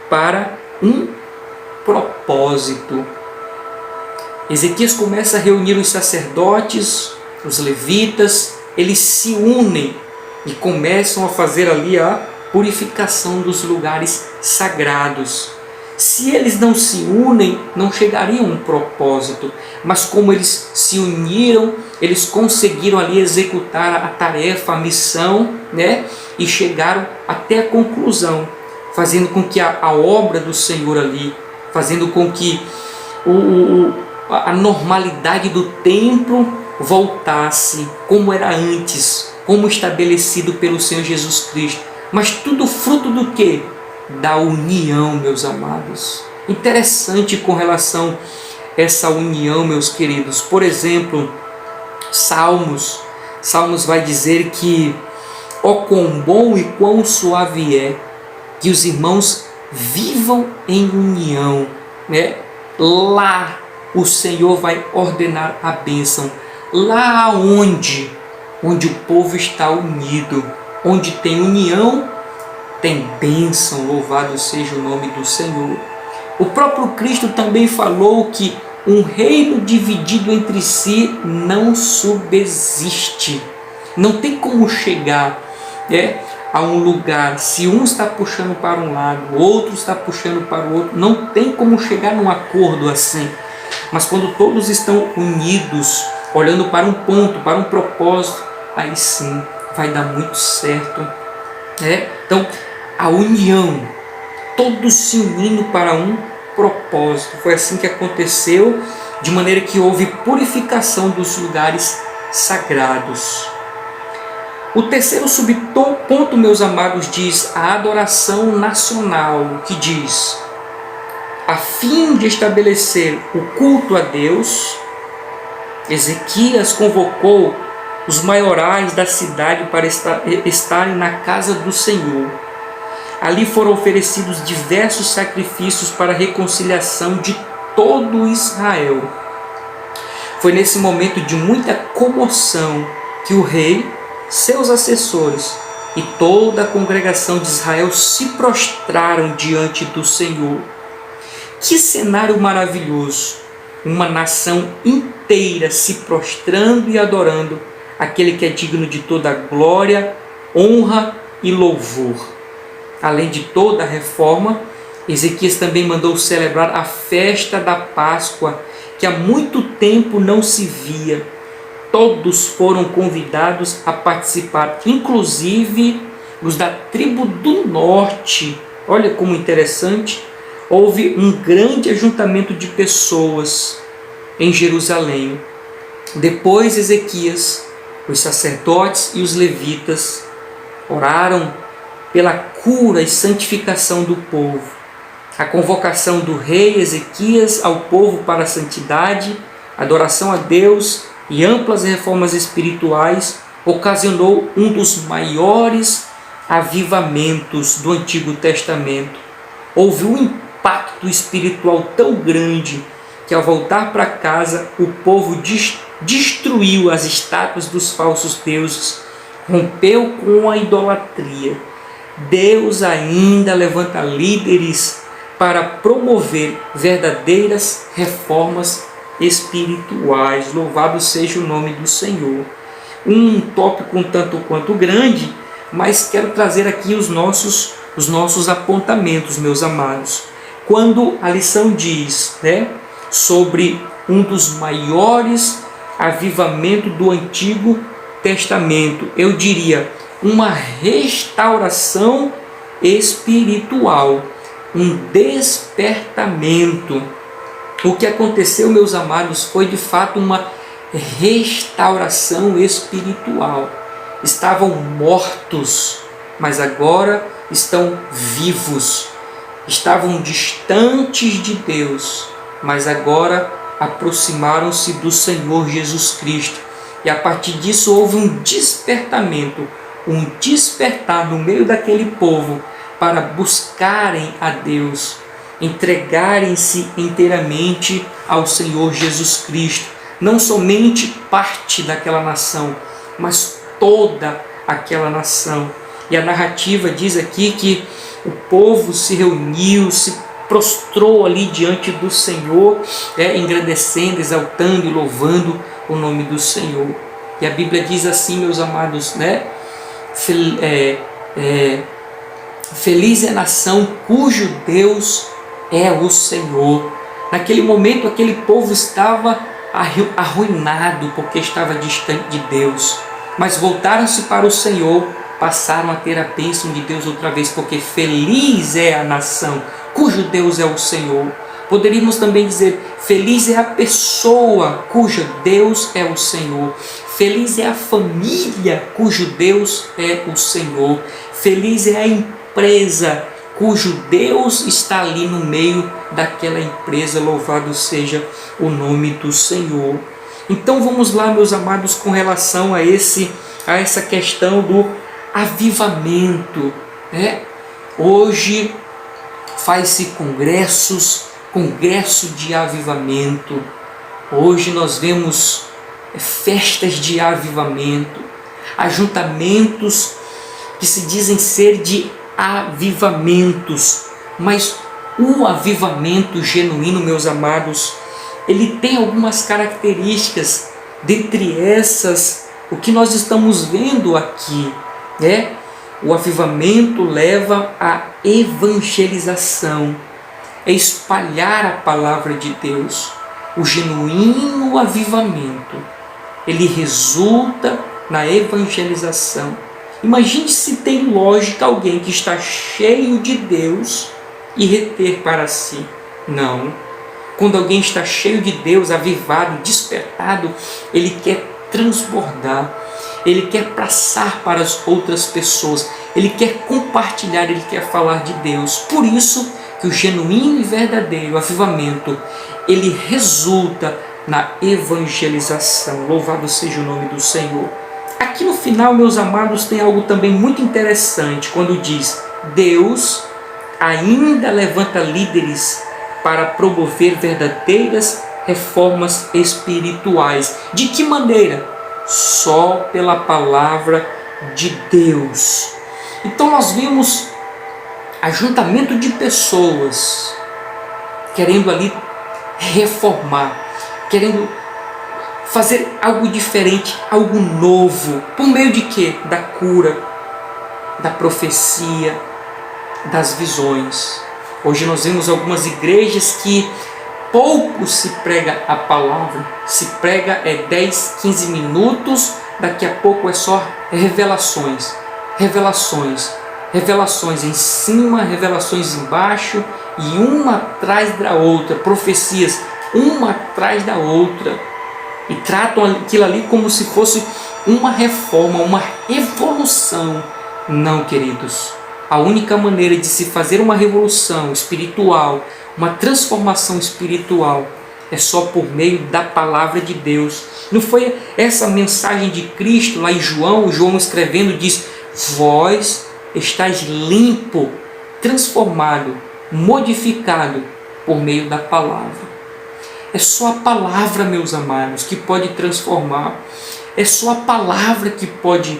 para um propósito. Ezequias começa a reunir os sacerdotes, os levitas, eles se unem e começam a fazer ali a purificação dos lugares sagrados. Se eles não se unem, não chegariam a um propósito, mas como eles se uniram, eles conseguiram ali executar a tarefa, a missão, né? E chegaram até a conclusão, fazendo com que a obra do Senhor ali, fazendo com que a normalidade do templo voltasse como era antes, como estabelecido pelo Senhor Jesus Cristo. Mas tudo fruto do quê? Da união, meus amados. Interessante com relação a essa união, meus queridos. Por exemplo, Salmos vai dizer que ó quão bom e quão suave é que os irmãos vivam em união, né? Lá o Senhor vai ordenar a bênção. Lá onde o povo está unido, onde tem união, tem bênção. Louvado seja o nome do Senhor. O próprio Cristo também falou que um reino dividido entre si não subsiste. Não tem como chegar a um lugar, se um está puxando para um lado, o outro está puxando para o outro, não tem como chegar num acordo assim. Mas quando todos estão unidos, olhando para um ponto, para um propósito, aí sim vai dar muito certo. Então, a união, todos se unindo para um propósito. Foi assim que aconteceu, de maneira que houve purificação dos lugares sagrados. O terceiro subponto, meus amados, diz a adoração nacional, que diz: a fim de estabelecer o culto a Deus, Ezequias convocou os maiorais da cidade para estarem na casa do Senhor. Ali foram oferecidos diversos sacrifícios para a reconciliação de todo Israel. Foi nesse momento de muita comoção que o rei, seus assessores e toda a congregação de Israel se prostraram diante do Senhor. Que cenário maravilhoso! Uma nação inteira se prostrando e adorando aquele que é digno de toda glória, honra e louvor. Além de toda a reforma, Ezequias também mandou celebrar a festa da Páscoa, que há muito tempo não se via. Todos foram convidados a participar, inclusive os da tribo do norte. Olha como interessante, houve um grande ajuntamento de pessoas em Jerusalém. Depois Ezequias, os sacerdotes e os levitas oraram pela cura e santificação do povo. A convocação do rei Ezequias ao povo para a santidade, adoração a Deus e amplas reformas espirituais ocasionou um dos maiores avivamentos do Antigo Testamento. Houve um impacto espiritual tão grande que, ao voltar para casa, o povo destruiu as estátuas dos falsos deuses, rompeu com a idolatria. Deus ainda levanta líderes para promover verdadeiras reformas espirituais. Louvado seja o nome do Senhor. Um tópico um tanto quanto grande, mas quero trazer aqui os nossos apontamentos, meus amados. Quando a lição diz, sobre um dos maiores avivamentos do Antigo Testamento, eu diria uma restauração espiritual, um despertamento. O que aconteceu, meus amados, foi de fato uma restauração espiritual. Estavam mortos, mas agora estão vivos. Estavam distantes de Deus, mas agora aproximaram-se do Senhor Jesus Cristo. E a partir disso houve um despertamento, um despertar no meio daquele povo para buscarem a Deus, entregarem-se inteiramente ao Senhor Jesus Cristo. Não somente parte daquela nação, mas toda aquela nação. E a narrativa diz aqui que o povo se reuniu, se prostrou ali diante do Senhor, engrandecendo, exaltando e louvando o nome do Senhor. E a Bíblia diz assim, meus amados, feliz é a nação cujo Deus é o Senhor. Naquele momento, aquele povo estava arruinado porque estava distante de Deus, mas voltaram-se para o Senhor, passaram a ter a bênção de Deus outra vez, porque feliz é a nação cujo Deus é o Senhor. Poderíamos também dizer, feliz é a pessoa cujo Deus é o Senhor. Feliz é a família cujo Deus é o Senhor. Feliz é a empresa cujo Deus está ali no meio daquela empresa. Louvado seja o nome do Senhor. Então vamos lá, meus amados, com relação a essa questão do avivamento. Hoje faz-se congresso de avivamento. Hoje nós vemos festas de avivamento, ajuntamentos que se dizem ser de avivamentos, mas o avivamento genuíno, meus amados, ele tem algumas características. Dentre essas, o que nós estamos vendo aqui, o avivamento leva à evangelização, é espalhar a palavra de Deus. O genuíno avivamento, ele resulta na evangelização. Imagine se tem lógica alguém que está cheio de Deus e reter para si. Não. Quando alguém está cheio de Deus, avivado, despertado, ele quer transbordar, ele quer passar para as outras pessoas, ele quer compartilhar, ele quer falar de Deus. Por isso que o genuíno e verdadeiro avivamento, ele resulta na evangelização. Louvado seja o nome do Senhor. Aqui no final, meus amados, tem algo também muito interessante, quando diz: Deus ainda levanta líderes para promover verdadeiras reformas espirituais. De que maneira? Só pela palavra de Deus. Então nós vimos ajuntamento de pessoas querendo ali reformar, querendo fazer algo diferente, algo novo. Por meio de quê? Da cura, da profecia, das visões. Hoje nós vemos algumas igrejas que pouco se prega a palavra. Se prega 10, 15 minutos, daqui a pouco é só revelações. Revelações. Revelações em cima, revelações embaixo, e uma atrás da outra. Profecias, uma atrás da outra. E tratam aquilo ali como se fosse uma reforma, uma revolução. Não, queridos. A única maneira de se fazer uma revolução espiritual, uma transformação espiritual, é só por meio da palavra de Deus. Não foi essa mensagem de Cristo lá em João escrevendo diz: vós estáis limpo, transformado, modificado por meio da palavra. É só a palavra, meus amados, que pode transformar. É só a palavra que pode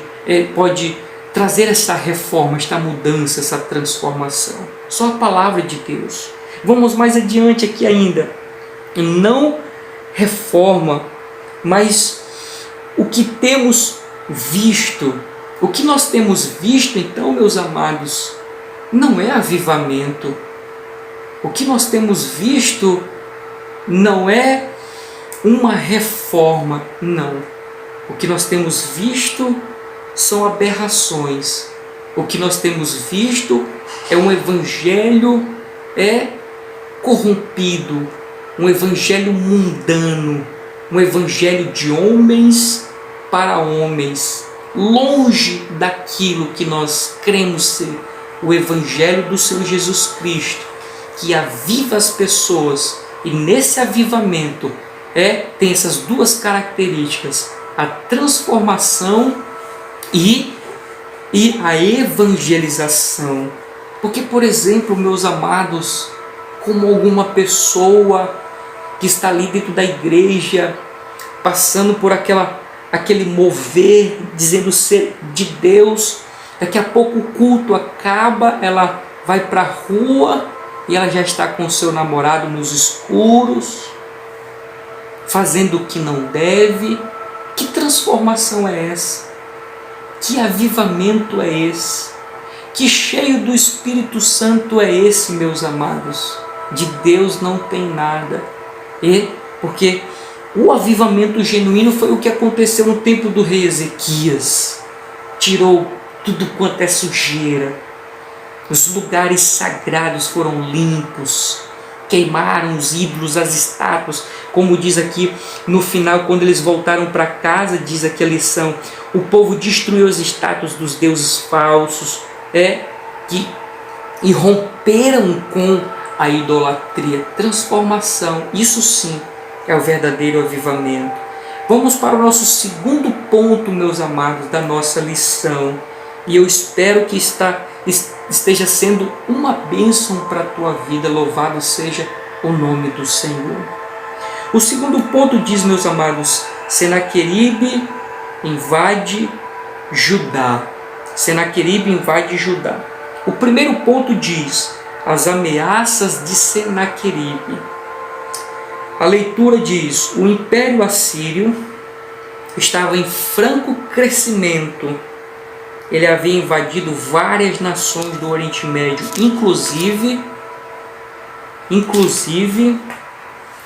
trazer essa reforma, esta mudança, essa transformação. Só a palavra de Deus. Vamos mais adiante aqui ainda. Não reforma, mas o que temos visto. O que nós temos visto, então, meus amados, não é avivamento. O que nós temos visto não é uma reforma, não. O que nós temos visto são aberrações. O que nós temos visto é um evangelho corrompido, um evangelho mundano, um evangelho de homens para homens, longe daquilo que nós cremos ser o evangelho do Senhor Jesus Cristo, que aviva as pessoas. E nesse avivamento tem essas duas características: a transformação e a evangelização. Porque, por exemplo, meus amados, como alguma pessoa que está ali dentro da igreja, passando por aquele mover, dizendo ser de Deus, daqui a pouco o culto acaba, ela vai para a rua e ela já está com o seu namorado nos escuros, fazendo o que não deve. Que transformação é essa? Que avivamento é esse? Que cheio do Espírito Santo é esse, meus amados? De Deus não tem nada. Porque o avivamento genuíno foi o que aconteceu no tempo do rei Ezequias. Tirou tudo quanto é sujeira. Os lugares sagrados foram limpos. Queimaram os ídolos, as estátuas. Como diz aqui no final, quando eles voltaram para casa, diz aqui a lição: o povo destruiu as estátuas dos deuses falsos, e romperam com a idolatria. Transformação, isso sim é o verdadeiro avivamento. Vamos para o nosso segundo ponto, meus amados, da nossa lição. E eu espero que esteja sendo uma bênção para a tua vida. Louvado seja o nome do Senhor. O segundo ponto diz, meus amados: Senaqueribe invade Judá. Senaqueribe invade Judá. O primeiro ponto diz: as ameaças de Senaqueribe. A leitura diz: o Império Assírio estava em franco crescimento. Ele havia invadido várias nações do Oriente Médio, inclusive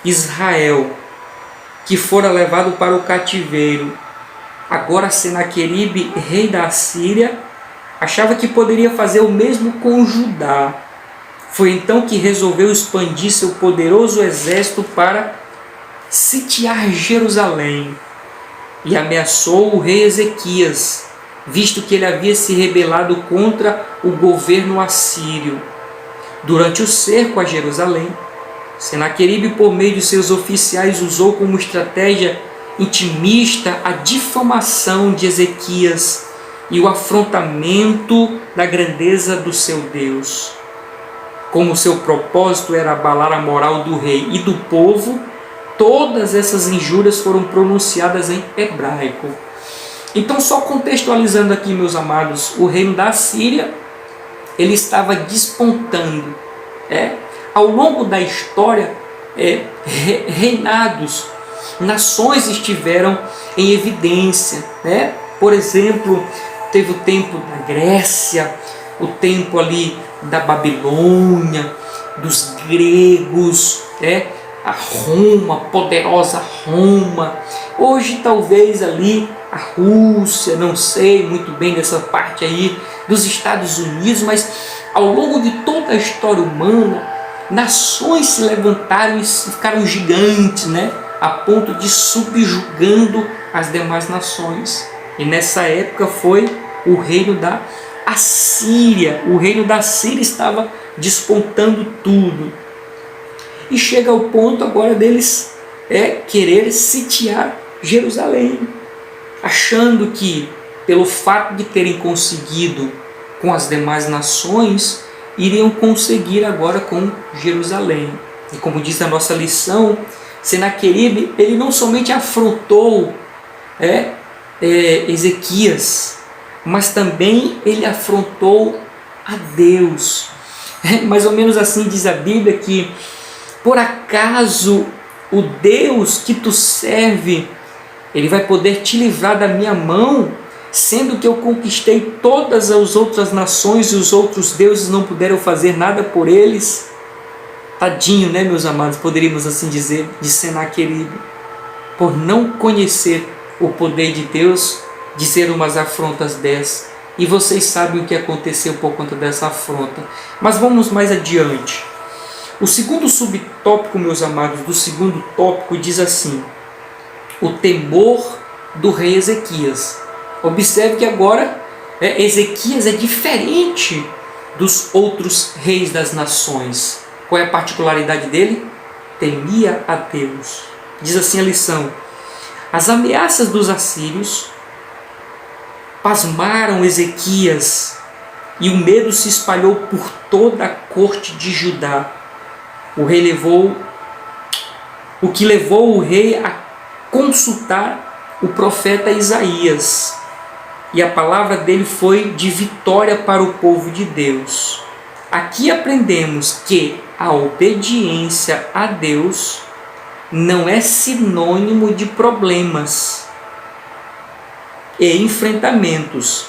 Israel, que fora levado para o cativeiro. Agora Senaqueribe, rei da Assíria, achava que poderia fazer o mesmo com Judá. Foi então que resolveu expandir seu poderoso exército para sitiar Jerusalém e ameaçou o rei Ezequias, visto que ele havia se rebelado contra o governo assírio. Durante o cerco a Jerusalém, Senaqueribe, por meio de seus oficiais, usou como estratégia intimista a difamação de Ezequias e o afrontamento da grandeza do seu Deus. Como seu propósito era abalar a moral do rei e do povo, todas essas injúrias foram pronunciadas em hebraico. Então, só contextualizando aqui, meus amados, o reino da Síria, ele estava despontando. Ao longo da história, reinados, nações estiveram em evidência. Por exemplo, teve o tempo da Grécia, o tempo ali da Babilônia, dos gregos, a Roma, a poderosa Roma. Hoje talvez ali a Rússia, não sei muito bem dessa parte aí, dos Estados Unidos, mas ao longo de toda a história humana, nações se levantaram e ficaram gigantes, a ponto de subjugando as demais nações. E nessa época foi o reino da Assíria. O reino da Síria estava despontando tudo. E chega ao ponto agora deles querer sitiar Jerusalém, achando que pelo fato de terem conseguido com as demais nações, iriam conseguir agora com Jerusalém. E como diz a nossa lição, Senaqueribe, ele não somente afrontou Ezequias, mas também ele afrontou a Deus. Mais ou menos assim diz a Bíblia que, por acaso, o Deus que tu serve, ele vai poder te livrar da minha mão, sendo que eu conquistei todas as outras nações e os outros deuses não puderam fazer nada por eles? Tadinho, meus amados, poderíamos assim dizer, de Senaqueribe, por não conhecer o poder de Deus, dizer umas afrontas dessas. E vocês sabem o que aconteceu por conta dessa afronta. Mas vamos mais adiante. O segundo subtópico, meus amados, do segundo tópico diz assim: o temor do rei Ezequias. Observe que agora Ezequias é diferente dos outros reis das nações. Qual é a particularidade dele? Temia a Deus. Diz assim a lição: as ameaças dos assírios pasmaram Ezequias e o medo se espalhou por toda a corte de Judá. O que levou o rei a consultar o profeta Isaías. E a palavra dele foi de vitória para o povo de Deus. Aqui aprendemos que a obediência a Deus não é sinônimo de problemas e enfrentamentos.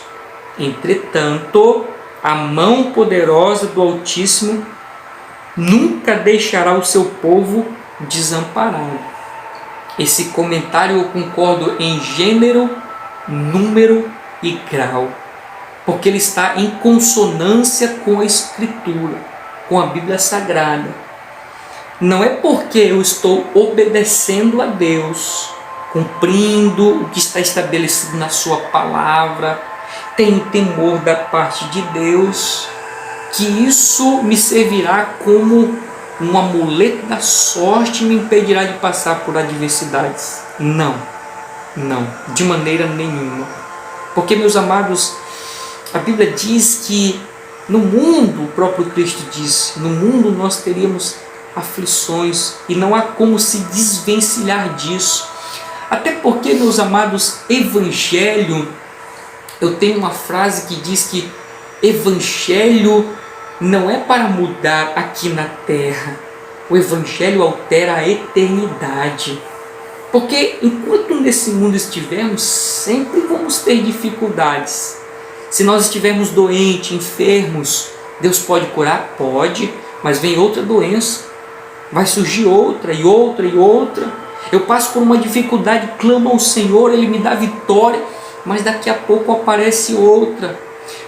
Entretanto, a mão poderosa do Altíssimo nunca deixará o seu povo desamparado. Esse comentário eu concordo em gênero, número e grau, porque ele está em consonância com a Escritura, com a Bíblia Sagrada. Não é porque eu estou obedecendo a Deus, cumprindo o que está estabelecido na sua palavra, tenho temor da parte de Deus, que isso me servirá como um amuleto da sorte e me impedirá de passar por adversidades. Não, de maneira nenhuma. Porque, meus amados, a Bíblia diz que no mundo, o próprio Cristo disse, no mundo nós teríamos aflições e não há como se desvencilhar disso. Até porque, meus amados, evangelho, eu tenho uma frase que diz que evangelho não é para mudar aqui na terra. O evangelho altera a eternidade. Porque enquanto nesse mundo estivermos, sempre vamos ter dificuldades. Se nós estivermos doentes, enfermos, Deus pode curar? Pode, mas vem outra doença. Vai surgir outra e outra e outra. Eu passo por uma dificuldade, clamo ao Senhor, Ele me dá vitória, mas daqui a pouco aparece outra.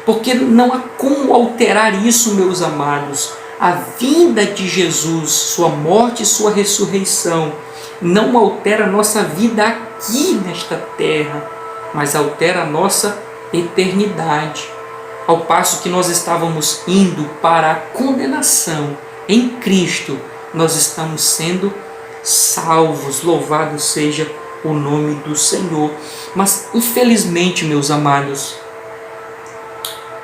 Porque não há como alterar isso, meus amados. A vinda de Jesus, sua morte e sua ressurreição, não altera a nossa vida aqui nesta terra, mas altera a nossa eternidade. Ao passo que nós estávamos indo para a condenação, em Cristo nós estamos sendo salvos. Louvado seja o nome do Senhor. Mas infelizmente, meus amados,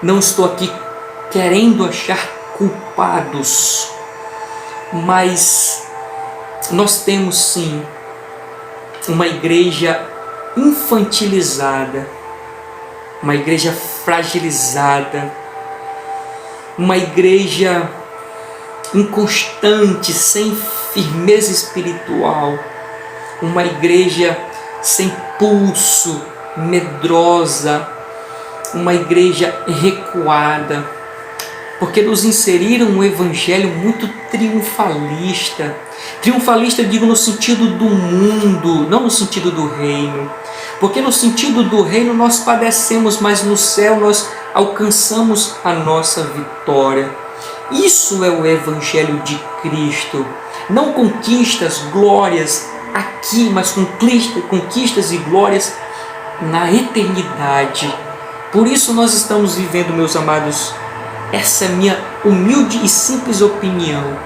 não estou aqui querendo achar culpados, mas nós temos sim uma igreja infantilizada, uma igreja fragilizada, uma igreja inconstante, sem firmeza espiritual, uma igreja sem pulso, medrosa, uma igreja recuada, porque nos inseriram um evangelho muito triunfalista. Triunfalista eu digo no sentido do mundo, não no sentido do reino. Porque no sentido do reino nós padecemos, mas no céu nós alcançamos a nossa vitória. Isso é o evangelho de Cristo. Não conquistas, glórias aqui, mas conquistas e glórias na eternidade. Por isso nós estamos vivendo, meus amados, essa é a minha humilde e simples opinião,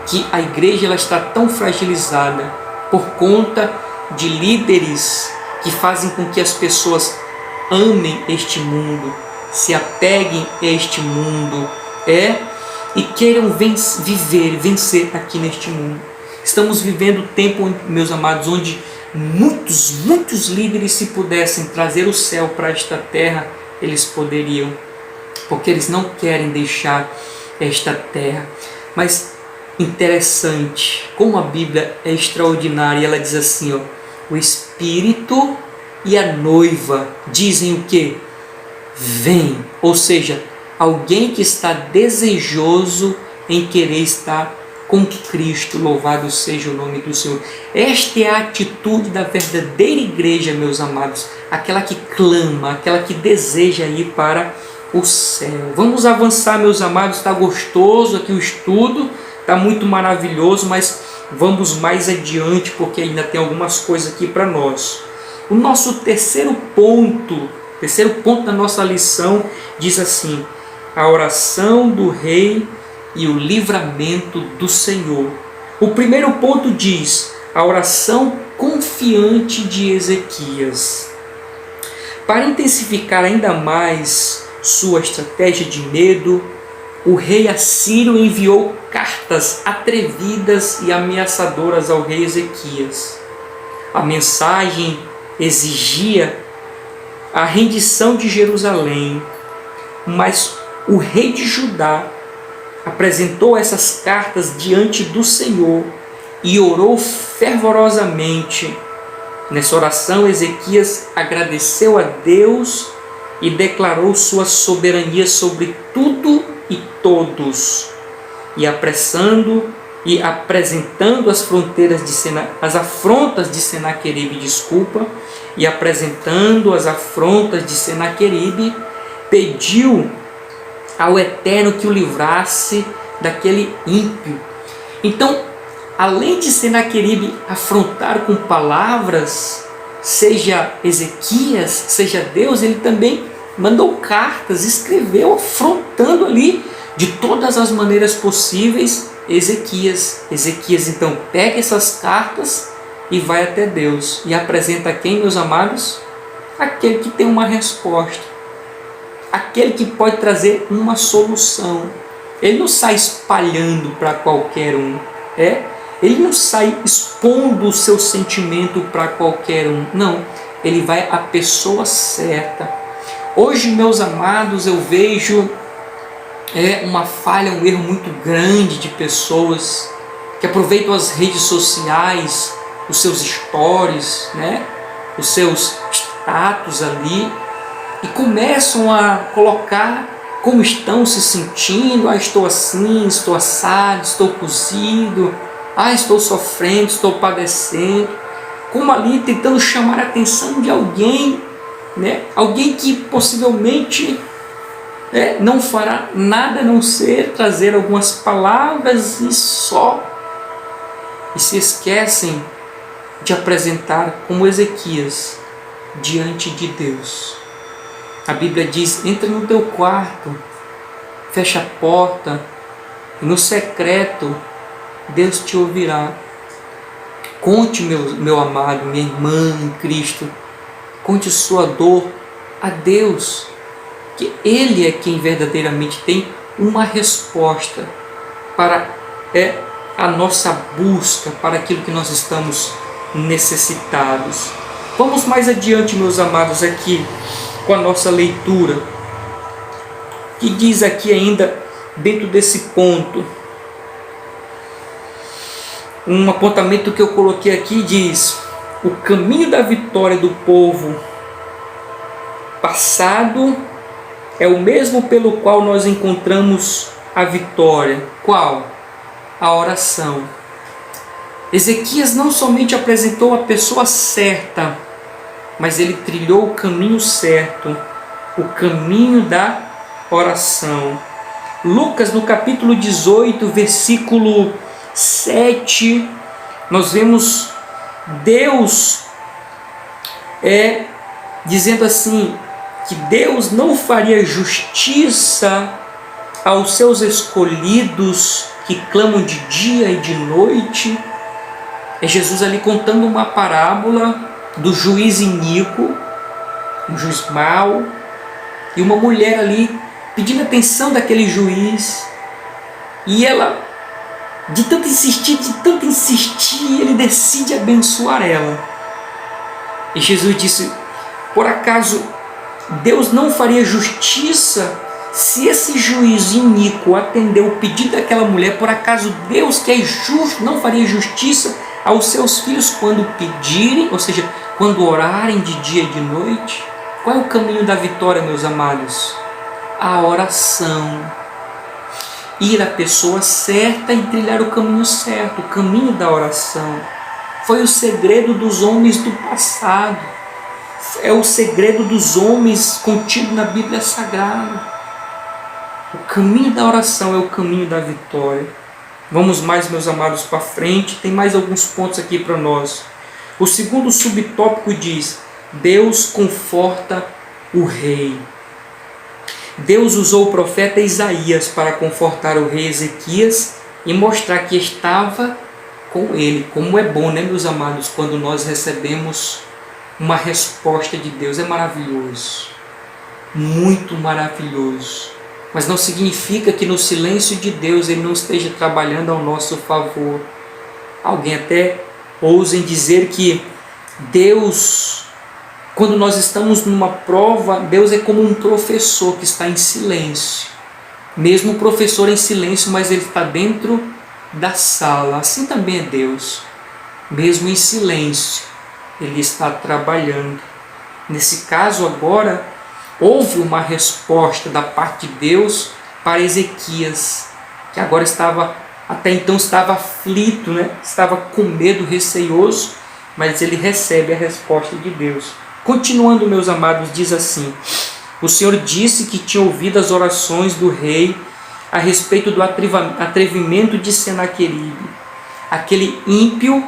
que a igreja ela está tão fragilizada por conta de líderes que fazem com que as pessoas amem este mundo, se apeguem a este mundo, e queiram vencer aqui neste mundo. Estamos vivendo tempo, meus amados, onde muitos líderes, se pudessem trazer o céu para esta terra, eles poderiam, porque eles não querem deixar esta terra. Mas interessante, como a Bíblia é extraordinária, ela diz assim, o Espírito e a noiva dizem o quê? Vem, ou seja, alguém que está desejoso em querer estar com Cristo. Louvado seja o nome do Senhor. Esta é a atitude da verdadeira igreja, meus amados, aquela que clama, aquela que deseja ir para o céu. Vamos avançar, meus amados, está gostoso aqui o estudo, está muito maravilhoso, mas vamos mais adiante, porque ainda tem algumas coisas aqui para nós. O nosso terceiro ponto da nossa lição diz assim: a oração do rei e o livramento do Senhor. O primeiro ponto diz: a oração confiante de Ezequias. Para intensificar ainda mais sua estratégia de medo, o rei assírio enviou cartas atrevidas e ameaçadoras ao rei Ezequias. A mensagem exigia a rendição de Jerusalém, mas o rei de Judá apresentou essas cartas diante do Senhor e orou fervorosamente. Nessa oração, Ezequias agradeceu a Deus e declarou sua soberania sobre tudo e todos, e apresentando as afrontas de Senaqueribe, e apresentando as afrontas de Senaqueribe, pediu ao Eterno que o livrasse daquele ímpio. Então, além de Senaqueribe afrontar com palavras, seja Ezequias, seja Deus, ele também mandou cartas, escreveu afrontando ali de todas as maneiras possíveis Ezequias. Ezequias então pega essas cartas e vai até Deus e apresenta a quem, meus amados? Aquele que tem uma resposta, aquele que pode trazer uma solução. Ele não sai espalhando para qualquer um, ele não sai expondo o seu sentimento para qualquer um, não, ele vai à pessoa certa. Hoje, meus amados, eu vejo uma falha, um erro muito grande de pessoas que aproveitam as redes sociais, os seus stories, os seus status ali, e começam a colocar como estão se sentindo. Estou assim, estou assado, estou cozido, estou sofrendo, estou padecendo. como ali tentando chamar a atenção de alguém, né? Alguém que possivelmente não fará nada a não ser trazer algumas palavras e só. E se esquecem de apresentar como Ezequias diante de Deus. A Bíblia diz: entra no teu quarto, fecha a porta, e no secreto Deus te ouvirá. Conte, meu amado, minha irmã em Cristo, conte sua dor a Deus, que Ele é quem verdadeiramente tem uma resposta para a nossa busca, para aquilo que nós estamos necessitados. Vamos mais adiante, meus amados, aqui com a nossa leitura, que diz aqui ainda dentro desse ponto, um apontamento que eu coloquei aqui diz: o caminho da vitória do povo passado é o mesmo pelo qual nós encontramos a vitória. Qual? A oração. Ezequias não somente apresentou a pessoa certa, mas ele trilhou o caminho certo, o caminho da oração. Lucas, no capítulo 18, versículo 7, nós vemos Deus dizendo assim, que Deus não faria justiça aos seus escolhidos que clamam de dia e de noite. É Jesus ali contando uma parábola do juiz iníquo, um juiz mau, e uma mulher ali pedindo atenção daquele juiz, e ela, de tanto insistir, ele decide abençoar ela. E Jesus disse: por acaso Deus não faria justiça se esse juiz iníquo atendeu o pedido daquela mulher? Por acaso Deus, que é justo, não faria justiça aos seus filhos quando pedirem, ou seja, quando orarem de dia e de noite? Qual é o caminho da vitória, meus amados? A oração. Ir à pessoa certa e trilhar o caminho certo, o caminho da oração. Foi o segredo dos homens do passado. É o segredo dos homens contido na Bíblia Sagrada. O caminho da oração é o caminho da vitória. Vamos mais, meus amados, para frente. Tem mais alguns pontos aqui para nós. O segundo subtópico diz: Deus conforta o rei. Deus usou o profeta Isaías para confortar o rei Ezequias e mostrar que estava com ele. Como é bom, né, meus amados, quando nós recebemos uma resposta de Deus. É maravilhoso, muito maravilhoso. Mas não significa que no silêncio de Deus Ele não esteja trabalhando ao nosso favor. Alguém até ousa em dizer que Deus, quando nós estamos numa prova, Deus é como um professor que está em silêncio. Mesmo o professor em silêncio, mas ele está dentro da sala. Assim também é Deus. Mesmo em silêncio, Ele está trabalhando. Nesse caso agora, houve uma resposta da parte de Deus para Ezequias, que agora até então estava aflito, né? Estava com medo, receioso, mas ele recebe a resposta de Deus. Continuando, meus amados, diz assim: o Senhor disse que tinha ouvido as orações do rei a respeito do atrevimento de Senaqueribe. Aquele ímpio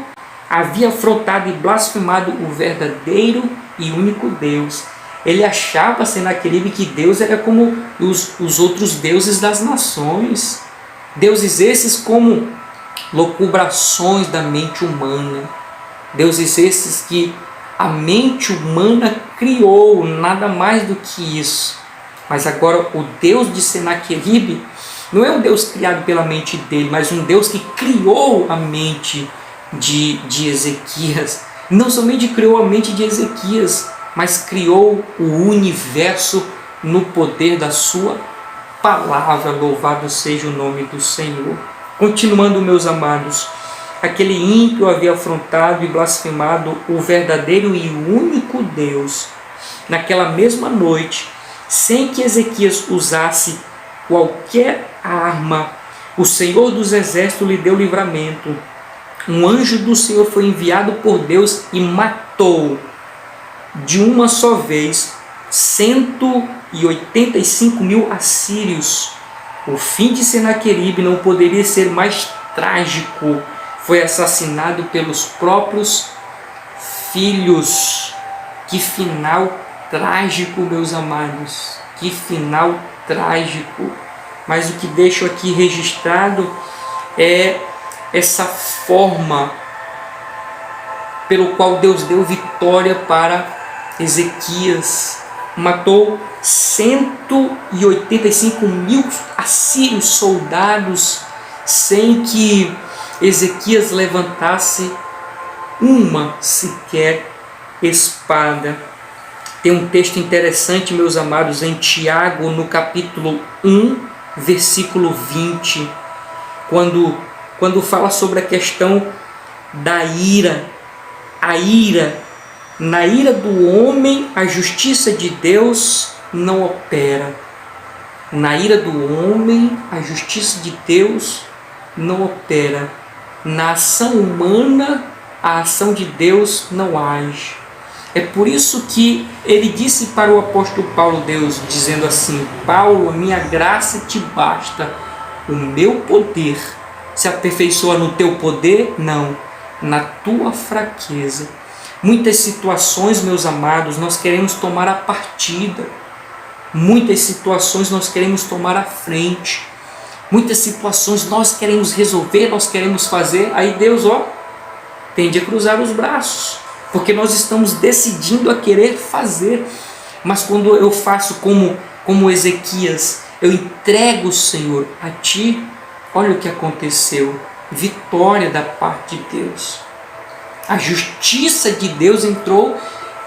havia afrontado e blasfemado o verdadeiro e único Deus. Ele achava, Senaqueribe, que Deus era como os outros deuses das nações. Deuses esses como locubrações da mente humana. Deuses esses que a mente humana criou, nada mais do que isso. Mas agora o Deus de Senaqueribe não é um Deus criado pela mente dele, mas um Deus que criou a mente de Ezequias. Não somente criou a mente de Ezequias, mas criou o universo no poder da sua palavra. Louvado seja o nome do Senhor. Continuando, meus amados, aquele ímpio havia afrontado e blasfemado o verdadeiro e único Deus. Naquela mesma noite, sem que Ezequias usasse qualquer arma, o Senhor dos Exércitos lhe deu livramento. Um anjo do Senhor foi enviado por Deus e matou de uma só vez 185.000 assírios. O fim de Senaqueribe não poderia ser mais trágico. Foi assassinado pelos próprios filhos. Que final trágico, meus amados. Que final trágico. Mas o que deixo aqui registrado é essa forma pelo qual Deus deu vitória para Ezequias. Matou 185.000 assírios, soldados, sem que Ezequias levantasse uma sequer espada. Tem um texto interessante, meus amados, em Tiago, no capítulo 1, versículo 20, quando fala sobre a questão da ira. A ira, na ira do homem, a justiça de Deus não opera. Na ira do homem, a justiça de Deus não opera. Na ação humana, a ação de Deus não age. É por isso que ele disse para o apóstolo Paulo, Deus, dizendo assim: Paulo, a minha graça te basta, o meu poder se aperfeiçoa no teu poder? Não, na tua fraqueza. Muitas situações, meus amados, nós queremos tomar a partida. Muitas situações nós queremos tomar a frente. Muitas situações nós queremos resolver, nós queremos fazer. Aí Deus, tende a cruzar os braços, porque nós estamos decidindo a querer fazer. Mas quando eu faço como Ezequias, eu entrego, Senhor, a Ti, olha o que aconteceu. Vitória da parte de Deus. A justiça de Deus entrou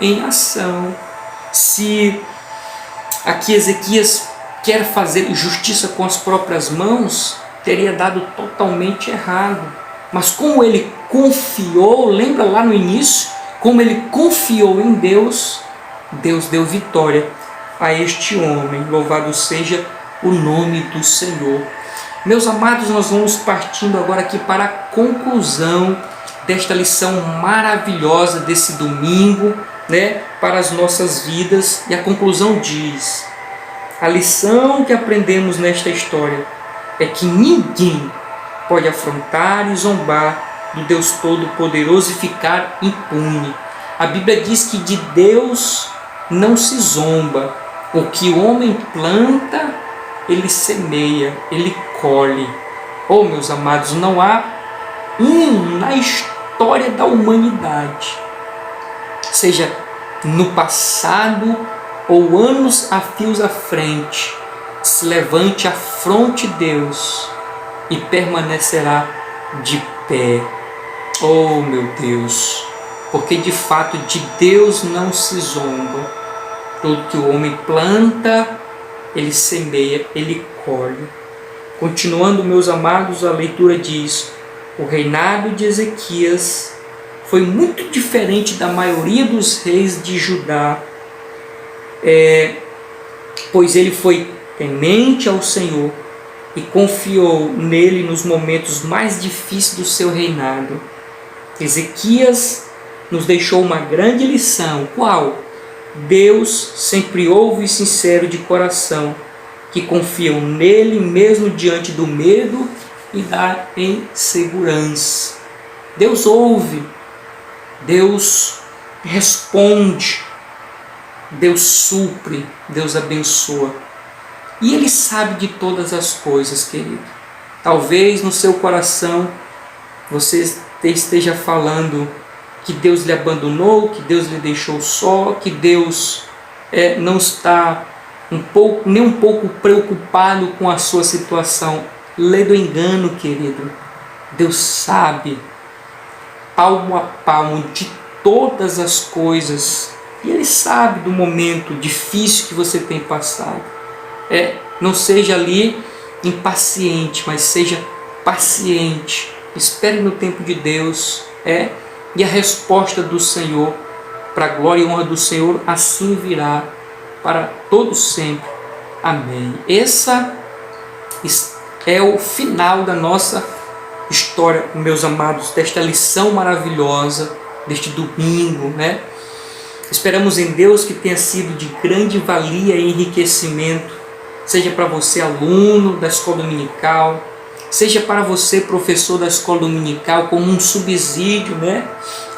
em ação. Se aqui Ezequias quer fazer justiça com as próprias mãos, teria dado totalmente errado. Mas como ele confiou, lembra lá no início, como ele confiou em Deus, Deus deu vitória a este homem. Louvado seja o nome do Senhor. Meus amados, nós vamos partindo agora aqui para a conclusão desta lição maravilhosa desse domingo, para as nossas vidas. E a conclusão diz: a lição que aprendemos nesta história é que ninguém pode afrontar e zombar do Deus Todo-Poderoso e ficar impune. A Bíblia diz que de Deus não se zomba. O que o homem planta, ele semeia, ele colhe. Meus amados, não há na história da humanidade, seja no passado ou anos a fios à frente, se levante, afronte Deus e permanecerá de pé. Meu Deus, porque de fato de Deus não se zomba. Tudo que o homem planta, ele semeia, ele colhe. Continuando, meus amados, a leitura diz: o reinado de Ezequias foi muito diferente da maioria dos reis de Judá, pois ele foi temente ao Senhor e confiou nele nos momentos mais difíceis do seu reinado. Ezequias nos deixou uma grande lição. Qual? Deus sempre ouve sincero de coração, que confiam nele mesmo diante do medo e da insegurança. Deus ouve, Deus responde, Deus supre, Deus abençoa. E Ele sabe de todas as coisas, querido. Talvez no seu coração você esteja falando que Deus lhe abandonou, que Deus lhe deixou só, que Deus não está nem um pouco preocupado com a sua situação. Lê do engano, querido. Deus sabe, palmo a palmo, de todas as coisas. E Ele sabe do momento difícil que você tem passado. Não seja ali impaciente, mas seja paciente. Espere no tempo de Deus. E a resposta do Senhor, para a glória e honra do Senhor, assim virá para todos sempre. Amém. Essa é o final da nossa história, meus amados, desta lição maravilhosa, deste domingo, né? Esperamos em Deus que tenha sido de grande valia e enriquecimento, seja para você, aluno da escola dominical, seja para você, professor da escola dominical, como um subsídio, né?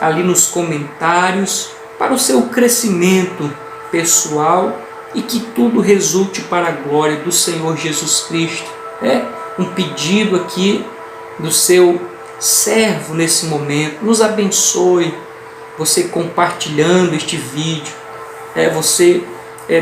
Ali nos comentários, para o seu crescimento pessoal e que tudo resulte para a glória do Senhor Jesus Cristo. É um pedido aqui do seu servo nesse momento. Nos abençoe, você compartilhando este vídeo, você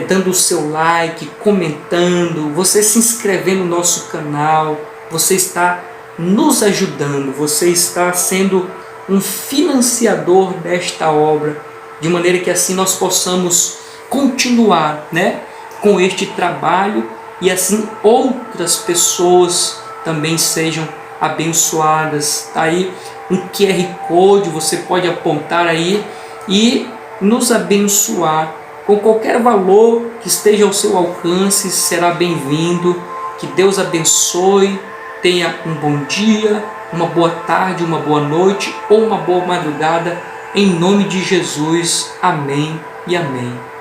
dando o seu like, comentando, você se inscrevendo no nosso canal. Você está nos ajudando, você está sendo um financiador desta obra, de maneira que assim nós possamos continuar, né, com este trabalho e assim outras pessoas também sejam abençoadas. Tá aí um QR Code, você pode apontar aí e nos abençoar com qualquer valor que esteja ao seu alcance, será bem-vindo. Que Deus abençoe, tenha um bom dia, uma boa tarde, uma boa noite ou uma boa madrugada, em nome de Jesus. Amém e amém.